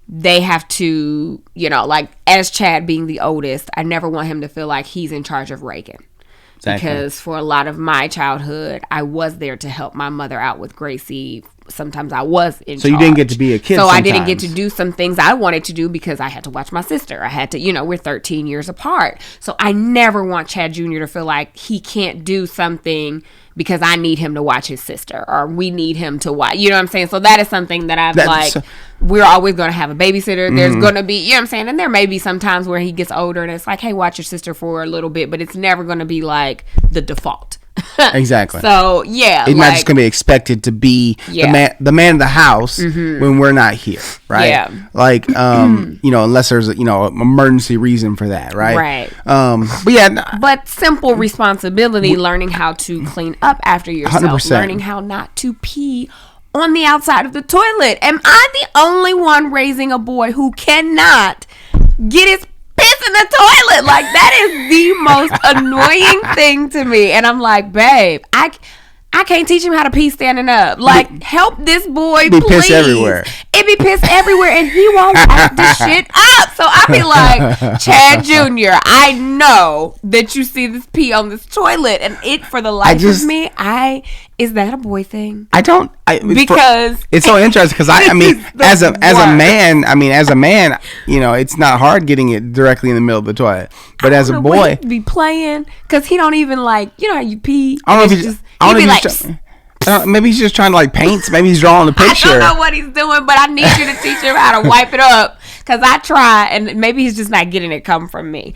they have to, you know, like, as Chad being the oldest, I never want him to feel like he's in charge of Reagan. Exactly. Because for a lot of my childhood, I was there to help my mother out with Gracie. Sometimes I was in charge. So you didn't get to be a kid So I didn't get to do some things I wanted to do because I had to watch my sister. I had to, you know, we're 13 years apart. So I never want Chad Jr. to feel like he can't do something because I need him to watch his sister, or we need him to watch. You know what I'm saying? So that is something that we're always going to have a babysitter. There's going to be, you know what I'm saying? And there may be some times where he gets older and it's like, hey, watch your sister for a little bit, but it's never going to be like the default. Exactly. So yeah, it's not just gonna be expected to be the man of the house when we're not here, right? Yeah. Like you know, unless there's an emergency reason for that, right? Right. But simple responsibility, learning how to clean up after yourself, 100%. Learning how not to pee on the outside of the toilet. Am I the only one raising a boy who cannot get his piss in the toilet? Like, that is the most annoying thing to me. And I'm like, babe, I can't teach him how to pee standing up. Like, help this boy, please. Piss everywhere. It be piss everywhere, and he won't wipe the shit up. So I be like, Chad Jr., I know that you see this pee on this toilet, and it, for the life of me, is that a boy thing? Because it's so interesting, because I mean, as a man, you know, it's not hard getting it directly in the middle of the toilet. But as a boy, he'd be playing, because he don't even, like, you know how you pee. I don't know if maybe he's just trying to, like, paint. Maybe he's drawing a picture. I don't know what he's doing, but I need you to teach him how to wipe it up, because I try, and maybe he's just not getting it come from me.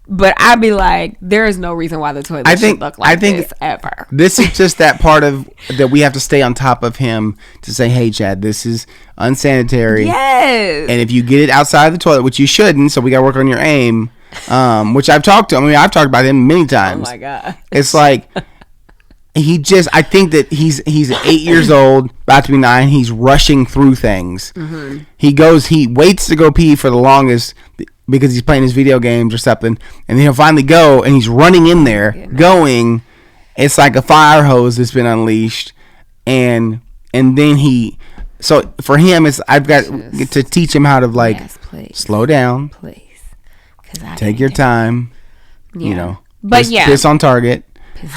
But I'd be like, there is no reason why the toilet should look like this ever. This is just that part of that we have to stay on top of him to say, hey, Chad, this is unsanitary. Yes. And if you get it outside of the toilet, which you shouldn't, so we got to work on your aim, which I've talked about him many times. Oh, my God. It's like, I think that he's 8 years old, about to be 9. He's rushing through things. He waits to go pee for the longest because he's playing his video games or something, and then he'll finally go, and he's running in there, going. It's like a fire hose that's been unleashed, and then so for him, I've got to teach him how to slow down, please, take your time, you know, but piss on target.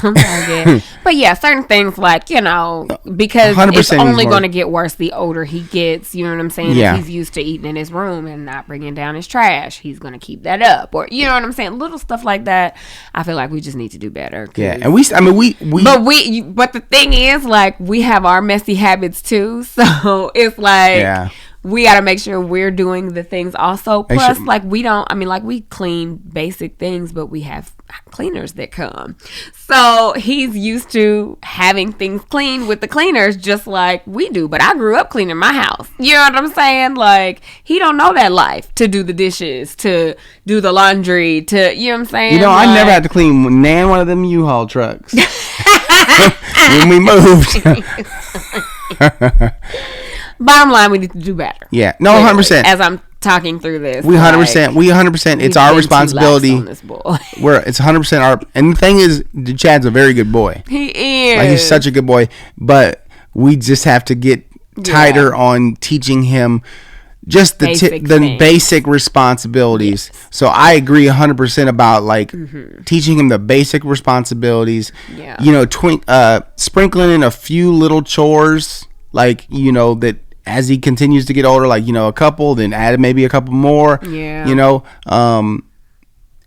But yeah, certain things, like, you know, because it's only going to get worse the older he gets. You know what I'm saying? Yeah. If he's used to eating in his room and not bringing down his trash, he's going to keep that up. Or, you know what I'm saying? Little stuff like that. I feel like we just need to do better. Yeah, and but the thing is, like, we have our messy habits too. So it's like we got to make sure we're doing the things also. Plus, like, we clean basic things, but we have cleaners that come. So he's used to having things clean with the cleaners just like we do. But I grew up cleaning my house. You know what I'm saying? Like, he don't know that life to do the dishes, to do the laundry, to, you know what I'm saying? I never had to clean one of them U-Haul trucks when we moved. Bottom line, we need to do better. Yeah. No, 100%. As I'm talking through this. We 100%. It's our responsibility. It's 100% our. And the thing is, Chad's a very good boy. He is. Like, he's such a good boy. But we just have to get tighter on teaching him just the basic responsibilities. Yes. So I agree 100% about like teaching him the basic responsibilities. Yeah. Sprinkling in a few little chores, like, that as he continues to get older, like, a couple, then add maybe a couple more. Yeah.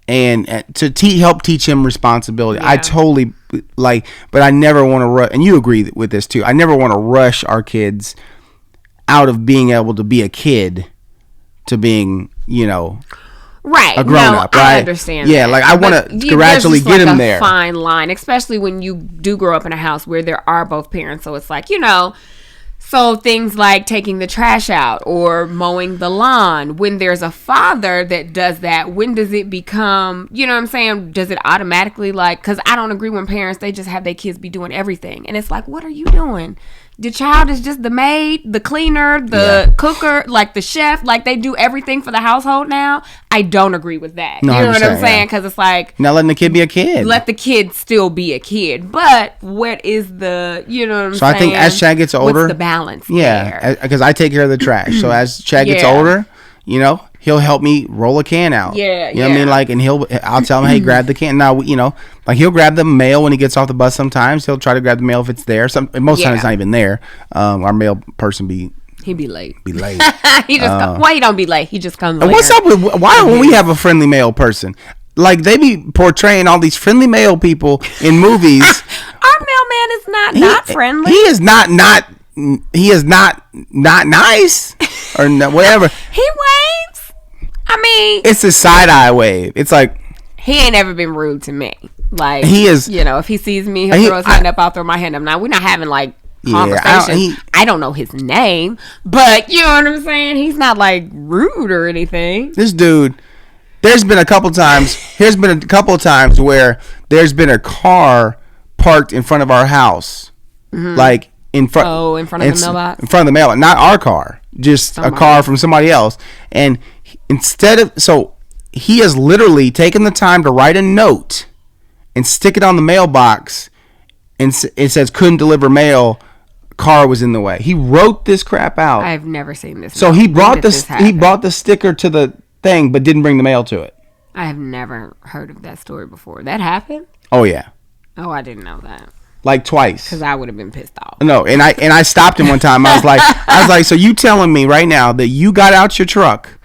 And to help teach him responsibility. Yeah. I totally but I never want to rush, and you agree with this too. I never want to rush our kids out of being able to be a kid to being, right, a grown up, right? I understand. Yeah, that. Like I want to gradually get him there. Fine line, especially when you do grow up in a house where there are both parents. So it's like, so things like taking the trash out or mowing the lawn. When there's a father that does that, when does it become, you know what I'm saying? Does it automatically because I don't agree when parents, they just have their kids be doing everything. And it's like, what are you doing? The child is just the maid, the cleaner, the cooker, like the chef, like they do everything for the household now. I don't agree with that. No, you know what I'm saying? Because it's like, not letting the kid be a kid. Let the kid still be a kid. But what is the, you know what I'm saying? So I think as Chad gets older, what's the balance there? Because I take care of the trash. So as Chad gets older, he'll help me roll a can out. Yeah, you know what I mean? Like, and I'll tell him, hey, grab the can. Now, like he'll grab the mail when he gets off the bus. Sometimes he'll try to grab the mail if it's there. Most times it's not even there. Our mail person he'd be late. He just why he don't be late? He just comes later. What's up with why when we have a friendly mail person? Like they be portraying all these friendly mail people in movies. Our mailman is not friendly. He is not nice or whatever. He waves. I mean, it's a side eye wave. It's like he ain't ever been rude to me. Like he is, if he sees me, he'll throw his hand up. I'll throw my hand up. Now we're not having like conversation. I don't know his name, but you know what I'm saying. He's not like rude or anything. This dude, there's been a couple times. Where there's been a car parked in front of our house, like in front. Oh, in front of the mailbox. In front of the mailbox, not our car, just a car from somebody else. And he has literally taken the time to write a note and stick it on the mailbox, and it says couldn't deliver mail. Car was in the way. He wrote this crap out. I've never seen this. So he brought the sticker to the thing, but didn't bring the mail to it. I have never heard of that story before. That happened? Oh yeah. Oh, I didn't know that. Like twice. Because I would have been pissed off. No, and I stopped him one time. I was like, so you telling me right now that you got out your truck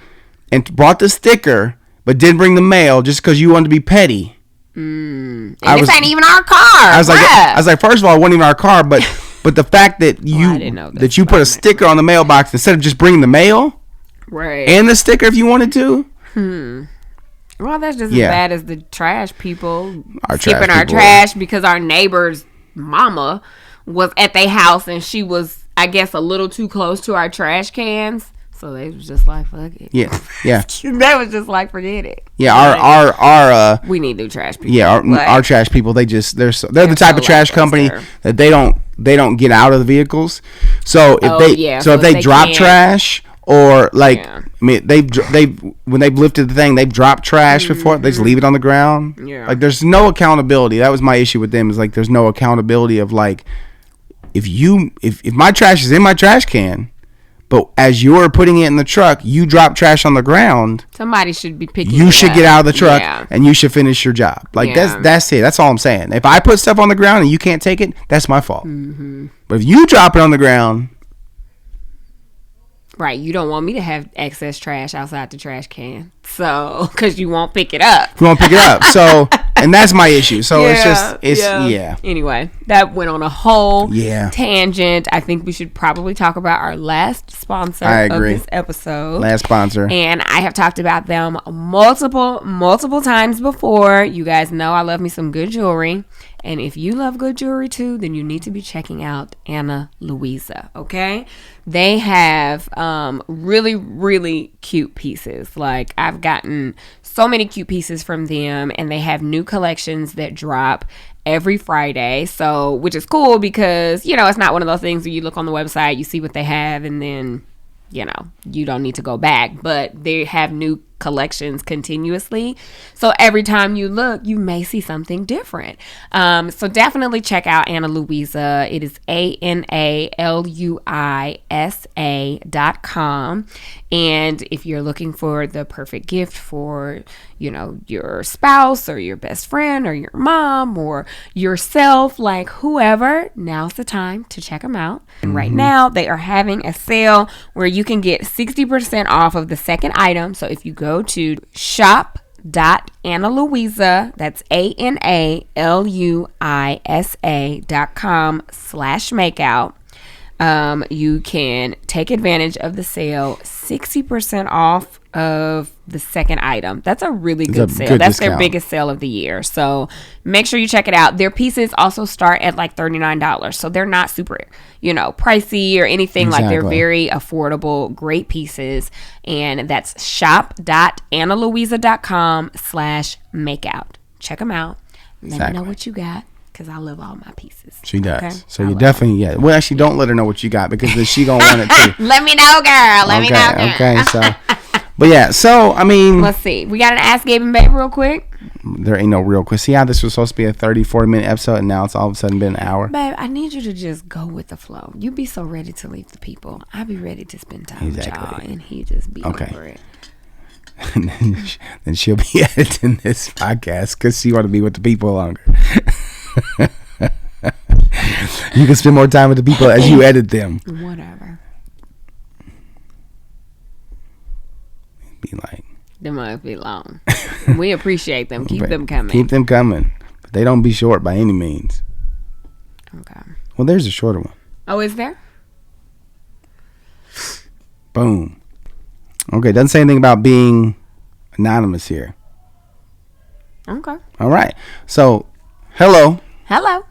and brought the sticker, but didn't bring the mail just because you wanted to be petty? And this ain't even our car. I was like, first of all, it wasn't even our car, but the fact that you put a sticker on the mailbox instead of just bringing the mail, right, and the sticker if you wanted to. Well, that's just as bad as the trash people skipping our trash because our neighbor's mama was at their house and she was, I guess, a little too close to our trash cans. So they was just like, fuck it. Yeah. They was just like, forget it. Yeah, our we need new trash people. Yeah, our trash people, they're the type of trash company that they don't get out of the vehicles. So if they drop trash or like I mean they when they've lifted the thing, they've dropped trash before, they just leave it on the ground. Yeah. Like there's no accountability. That was my issue with them, is like there's no accountability of like if my trash is in my trash can, but as you're putting it in the truck, you drop trash on the ground. Somebody should be picking. You should get out of the truck and you should finish your job. Like that's it. That's all I'm saying. If I put stuff on the ground and you can't take it, that's my fault. But if you drop it on the ground, Right. You don't want me to have excess trash outside the trash can. So, because you won't pick it up. You won't pick it up. So, and that's my issue. So yeah. Anyway, that went on a whole tangent. I think we should probably talk about our last sponsor of this episode. Last sponsor. And I have talked about them multiple times before. You guys know I love me some good jewelry. And if you love good jewelry too, then you need to be checking out Ana Luisa, okay? They have really, really cute pieces. Like, I've gotten so many cute pieces from them, and they have new collections that drop every Friday. So, which is cool because, you know, it's not one of those things where you look on the website, you see what they have, and then, you know, you don't need to go back. But they have new collections continuously, so every time you look you may see something different. So definitely check out Ana Luisa. It is ANALUISA.com. And if you're looking for the perfect gift for, you know, your spouse or your best friend or your mom or yourself, like whoever, now's the time to check them out. And right now they are having a sale where you can get 60% off of the second item. So if you go to shop.analuisa, that's ANALUISA.com/makeout, you can take advantage of the sale, 60% off of the second item. That's a really good sale. That's discount. Their biggest sale of the year. So make sure you check it out. Their pieces also start at like $39. So they're not super, you know, pricey or anything. Like, they're very affordable, great pieces. And that's shop.analuisa.com/makeout. Check them out. Let me know what you got, because I love all my pieces. She does. Okay? So you definitely, well, actually, don't let her know what you got, because then she gonna want it too. Let me know, girl. Let me know, girl. Okay, so, but yeah, so, I mean. Let's see. We got an Ask Gabe and Babe real quick. There ain't no real quick. See how this was supposed to be a 40-minute episode, and now it's all of a sudden been an hour? Babe, I need you to just go with the flow. You be so ready to leave the people. I be ready to spend time with y'all, and he just be over it. And then she'll be editing this podcast because she want to be with the people longer. You can spend more time with the people as you edit them. Whatever. Be like, they might be long. We appreciate them. Keep them coming. Keep them coming. But they don't be short by any means. Okay. Well, there's a shorter one. Oh, is there? Boom. Okay, doesn't say anything about being anonymous here. Okay. All right. So, hello. Hello.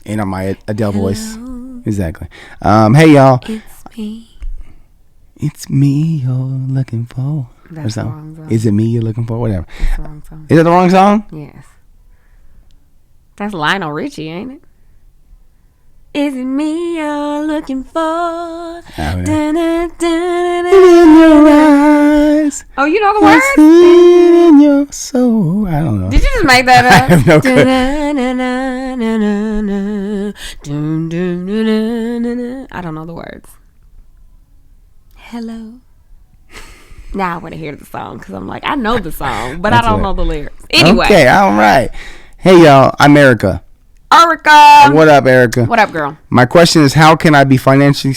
And on my Adele voice. Exactly. Hey, y'all. It's me you're looking for. That's the wrong song. Is it me you're looking for? Whatever. That's the wrong song. Is it the wrong song? Yes. That's Lionel Richie, ain't it? Is it me you're looking for? In your eyes. Oh, you know the words? In your soul. I don't know. Did you just make that up? I have no clue. I don't know the words. Hello. Now I want to hear the song, because I'm like, I know the song, but I don't know the lyrics. Anyway. Okay, all right. Hey, y'all. I'm Erica. What up, Erica? What up, girl? My question is, how can I be a financially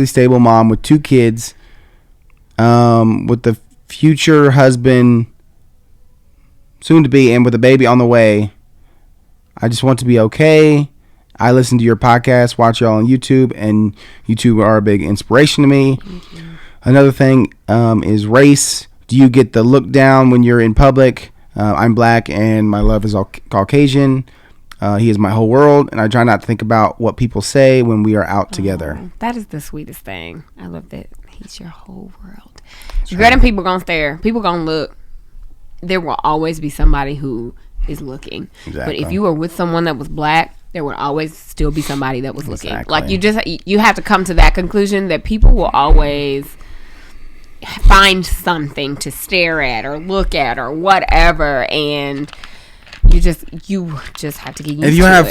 stable mom with 2 kids, with the future husband soon to be, and with a baby on the way? I just want to be okay. I listen to your podcast, watch y'all on YouTube, and you two are a big inspiration to me. Thank you. Another thing is race. Do you get the look down when you're in public? I'm black and my love is all Caucasian. He is my whole world, and I try not to think about what people say when we are out together. That is the sweetest thing. I love that he's your whole world. Girl, them people gonna stare. People gonna look. There will always be somebody who is looking. Exactly. But if you were with someone that was black, there would always still be somebody that was looking. Exactly. Like, you have to come to that conclusion that people will always find something to stare at or look at or whatever, and you just have to get used to it. If you want to have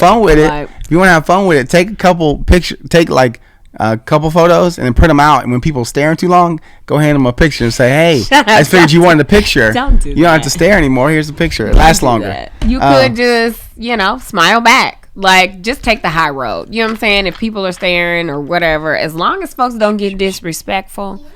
fun with it, take a couple pictures, take like a couple photos, and then print them out. And when people staring too long, go hand them a picture and say, "Hey, I figured you wanted a picture. Don't do You don't have to stare anymore. Here's the picture. It lasts longer." You could just, smile back. Like, just take the high road. You know what I'm saying? If people are staring or whatever, as long as folks don't get disrespectful,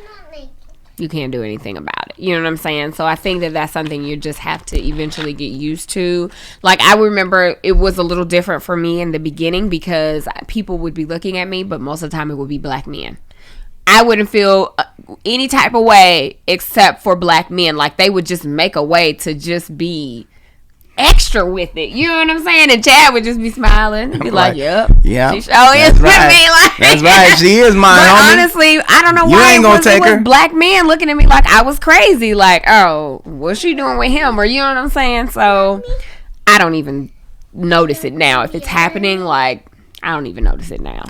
you can't do anything about it. You know what I'm saying? So I think that that's something you just have to eventually get used to. Like, I remember it was a little different for me in the beginning because people would be looking at me, but most of the time it would be black men. I wouldn't feel any type of way except for black men. Like, they would just make a way to just be extra with it. You know what I'm saying? And Chad would just be smiling and be like, yep. Yeah. She sure is with me. Like, that's right. She is mine, but homie. honestly, I don't know why it was black men looking at me like I was crazy. Like, oh, what's she doing with him? Or you know what I'm saying? So I don't even notice it now. If it's happening, like, I don't even notice it now.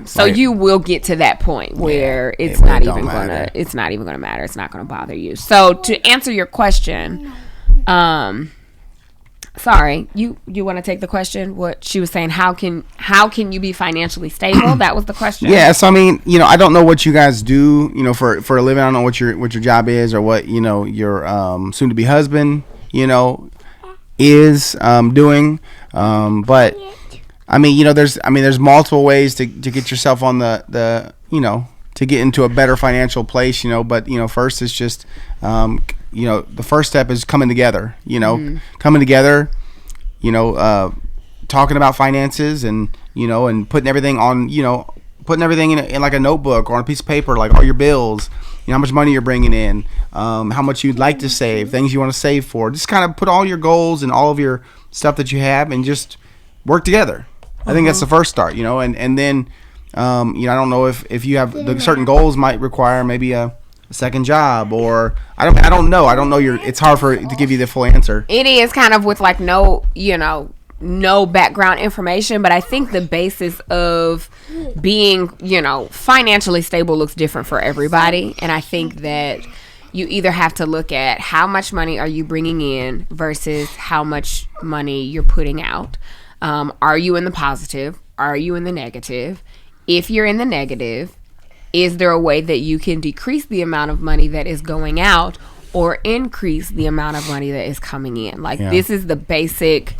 So you will get to that point where it's not even gonna matter. It's not gonna bother you. So to answer your question, sorry, you want to take the question? What she was saying? How can you be financially stable? That was the question. Yeah. So I mean, I don't know what you guys do, for a living. I don't know what your job is or what your soon to be husband, is doing. But I mean, there's multiple ways to get yourself on the to get into a better financial place, but first it's just the first step is coming together, coming together, talking about finances and and putting everything on, putting everything in like a notebook or on a piece of paper, like all your bills, how much money you're bringing in, how much you'd like to save, things you want to save for. Just kind of put all your goals and all of your stuff that you have and just work together. I think that's the first start, and then, I don't know if you have the certain goals might require maybe a second job or I don't know. It's hard to give you the full answer. It is kind of with like no background information, but I think the basis of being, financially stable looks different for everybody. And I think that you either have to look at how much money are you bringing in versus how much money you're putting out. Are you in the positive? Are you in the negative? If you're in the negative, is there a way that you can decrease the amount of money that is going out or increase the amount of money that is coming in? Like, this is the basic,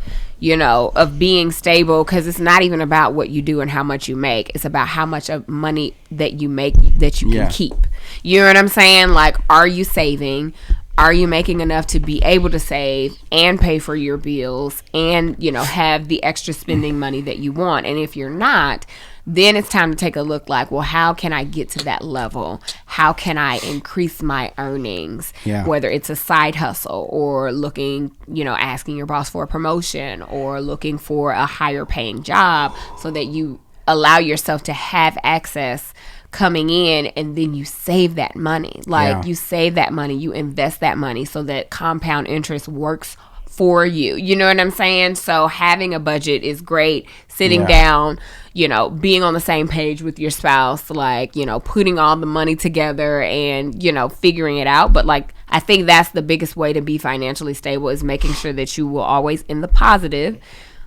of being stable, because it's not even about what you do and how much you make. It's about how much of money that you make that you can keep. You know what I'm saying? Like, are you saving? Are you making enough to be able to save and pay for your bills and, have the extra spending money that you want? And if you're not, then it's time to take a look like, well, how can I get to that level? How can I increase my earnings? Yeah. Whether it's a side hustle or looking, asking your boss for a promotion or looking for a higher paying job so that you allow yourself to have access coming in, and then you save that money. You save that money, you invest that money so that compound interest works for you. You know what I'm saying? So having a budget is great. Sitting down, being on the same page with your spouse, putting all the money together and, figuring it out. But I think that's the biggest way to be financially stable is making sure that you will always in the positive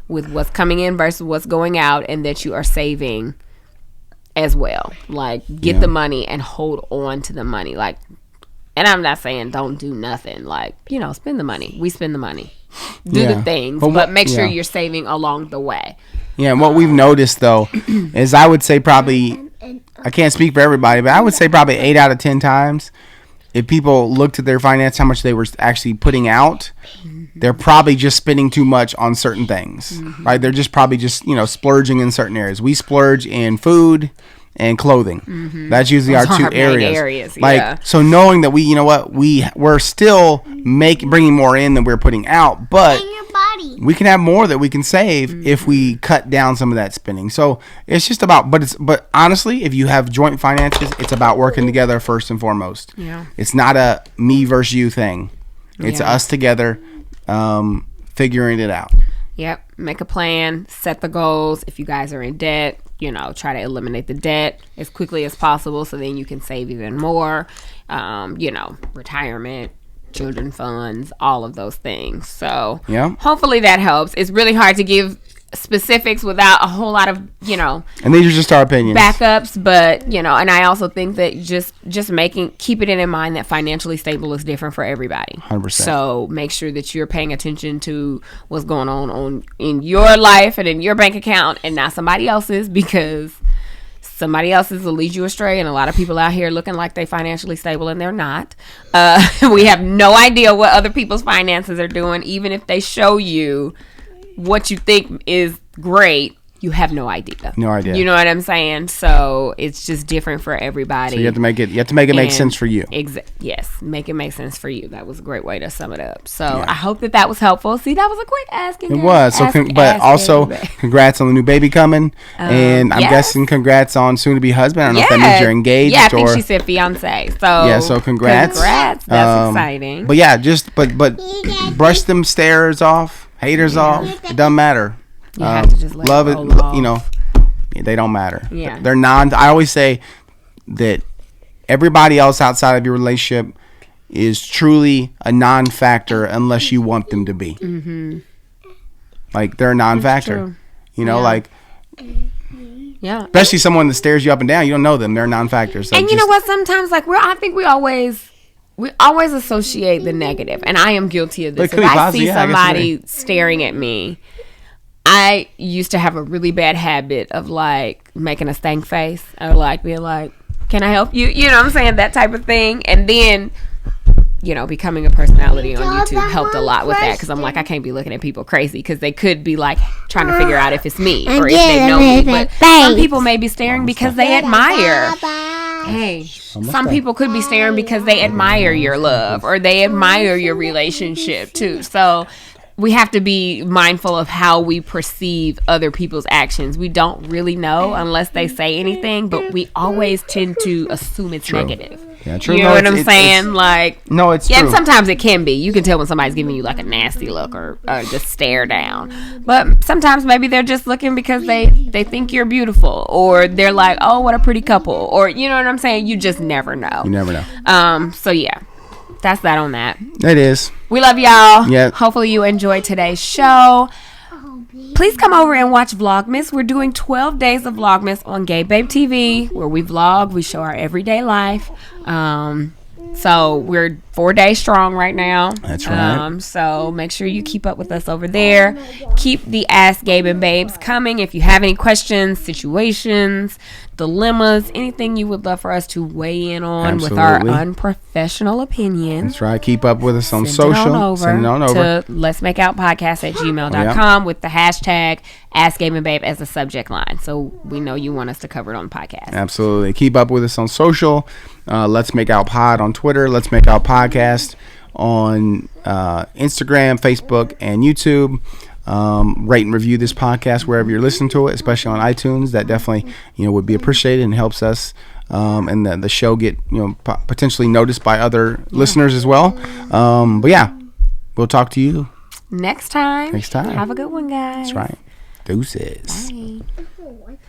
with what's coming in versus what's going out, and that you are saving as well. Get the money and hold on to the money. And I'm not saying don't do nothing. Spend the money. We spend the money. Do the things, but make sure you're saving along the way. Yeah, and what we've noticed, though, is I would say probably, I can't speak for everybody, but I would say probably 8 out of 10 times, if people looked at their finance, how much they were actually putting out, they're probably just spending too much on certain things, right? They're just probably just, splurging in certain areas. We splurge in food and clothing. That's usually our two areas. So knowing that we're still bringing more in than we're putting out, but we can have more that we can save if we cut down some of that spending. So it's just about, but honestly, if you have joint finances, it's about working together first and foremost. Yeah. It's not a me versus you thing. It's us together, figuring it out. Yep. Make a plan, set the goals. If you guys are in debt, try to eliminate the debt as quickly as possible so then you can save even more. Retirement, children funds, all of those things. So hopefully that helps. It's really hard to give specifics without a whole lot of, and these are just our opinions, backups, but and I also think that just keeping it in mind that financially stable is different for everybody. 100%. So make sure that you're paying attention to what's going on in your life and in your bank account and not somebody else's, because somebody else's will lead you astray, and a lot of people out here looking like they financially stable and they're not. We have no idea what other people's finances are doing. Even if they show you what you think is great, you have no idea. No idea. You know what I'm saying? So it's just different for everybody. So you have to make it make sense for you. Yes, make it make sense for you. That was a great way to sum it up. So I hope that was helpful. See, that was a quick asking. It was. So, but also, congrats on the new baby coming, and I'm guessing congrats on soon to be husband. I don't know if that means you're engaged. Yeah, I think she said fiance. So so congrats. That's exciting. But yeah, but brush them stares off, haters off. It doesn't matter. You have to just let love it roll off. They don't matter. Yeah. They're I always say that everybody else outside of your relationship is truly a non-factor unless you want them to be. Mm-hmm. Like, they're a non-factor. Especially someone that stares you up and down. You don't know them. They're non-factors. So and you know what? Sometimes, I think we always associate the negative, and I am guilty of this. If I see somebody staring at me, I used to have a really bad habit of making a stank face, or being like, "Can I help you?" You know what I'm saying? That type of thing. And then, becoming a personality on YouTube helped a lot with that, because I'm like, I can't be looking at people crazy, because they could be trying to figure out if it's me or if they know me. But some people may be staring because they admire. Hey, some people could be staring because they admire your love or they admire your relationship too. So we have to be mindful of how we perceive other people's actions. We don't really know unless they say anything, but we always tend to assume it's negative. Yeah, true. You know what I'm saying? No, it's true. And sometimes it can be. You can tell when somebody's giving you a nasty look or just stare down. But sometimes maybe they're just looking because they think you're beautiful, or they're like, oh, what a pretty couple, or you know what I'm saying? You just never know. You never know. So yeah, that's that on that. It is. We love y'all. Yeah. Hopefully you enjoyed today's show. Please come over and watch Vlogmas. We're doing 12 days of Vlogmas on Gabe TV, where we vlog, we show our everyday life. So we're 4 days strong right now. That's right. So make sure you keep up with us over there. Keep the Ask Gabe and Babes coming. If you have any questions, situations, dilemmas, anything you would love for us to weigh in on with our unprofessional opinion. That's right. Keep up with us on social. Send it on over to letsmakeoutpodcast@gmail.com with the hashtag Ask Gabe and Babe as a subject line. So we know you want us to cover it on the podcast. Absolutely. Keep up with us on social. Let's Make Out Pod on Twitter. Let's Make Out Podcast on Instagram, Facebook, and YouTube. Rate and review this podcast wherever you're listening to it, especially on iTunes. That definitely would be appreciated and helps us and the show get potentially noticed by other listeners as well. But yeah, we'll talk to you next time. Have a good one, guys. That's right. Deuces. Bye.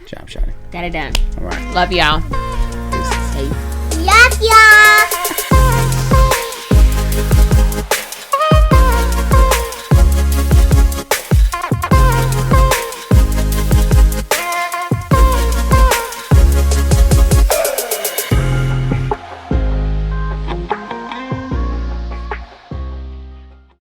Job, Shotty. Got it done. All right. Love y'all. Deuces. Love y'all.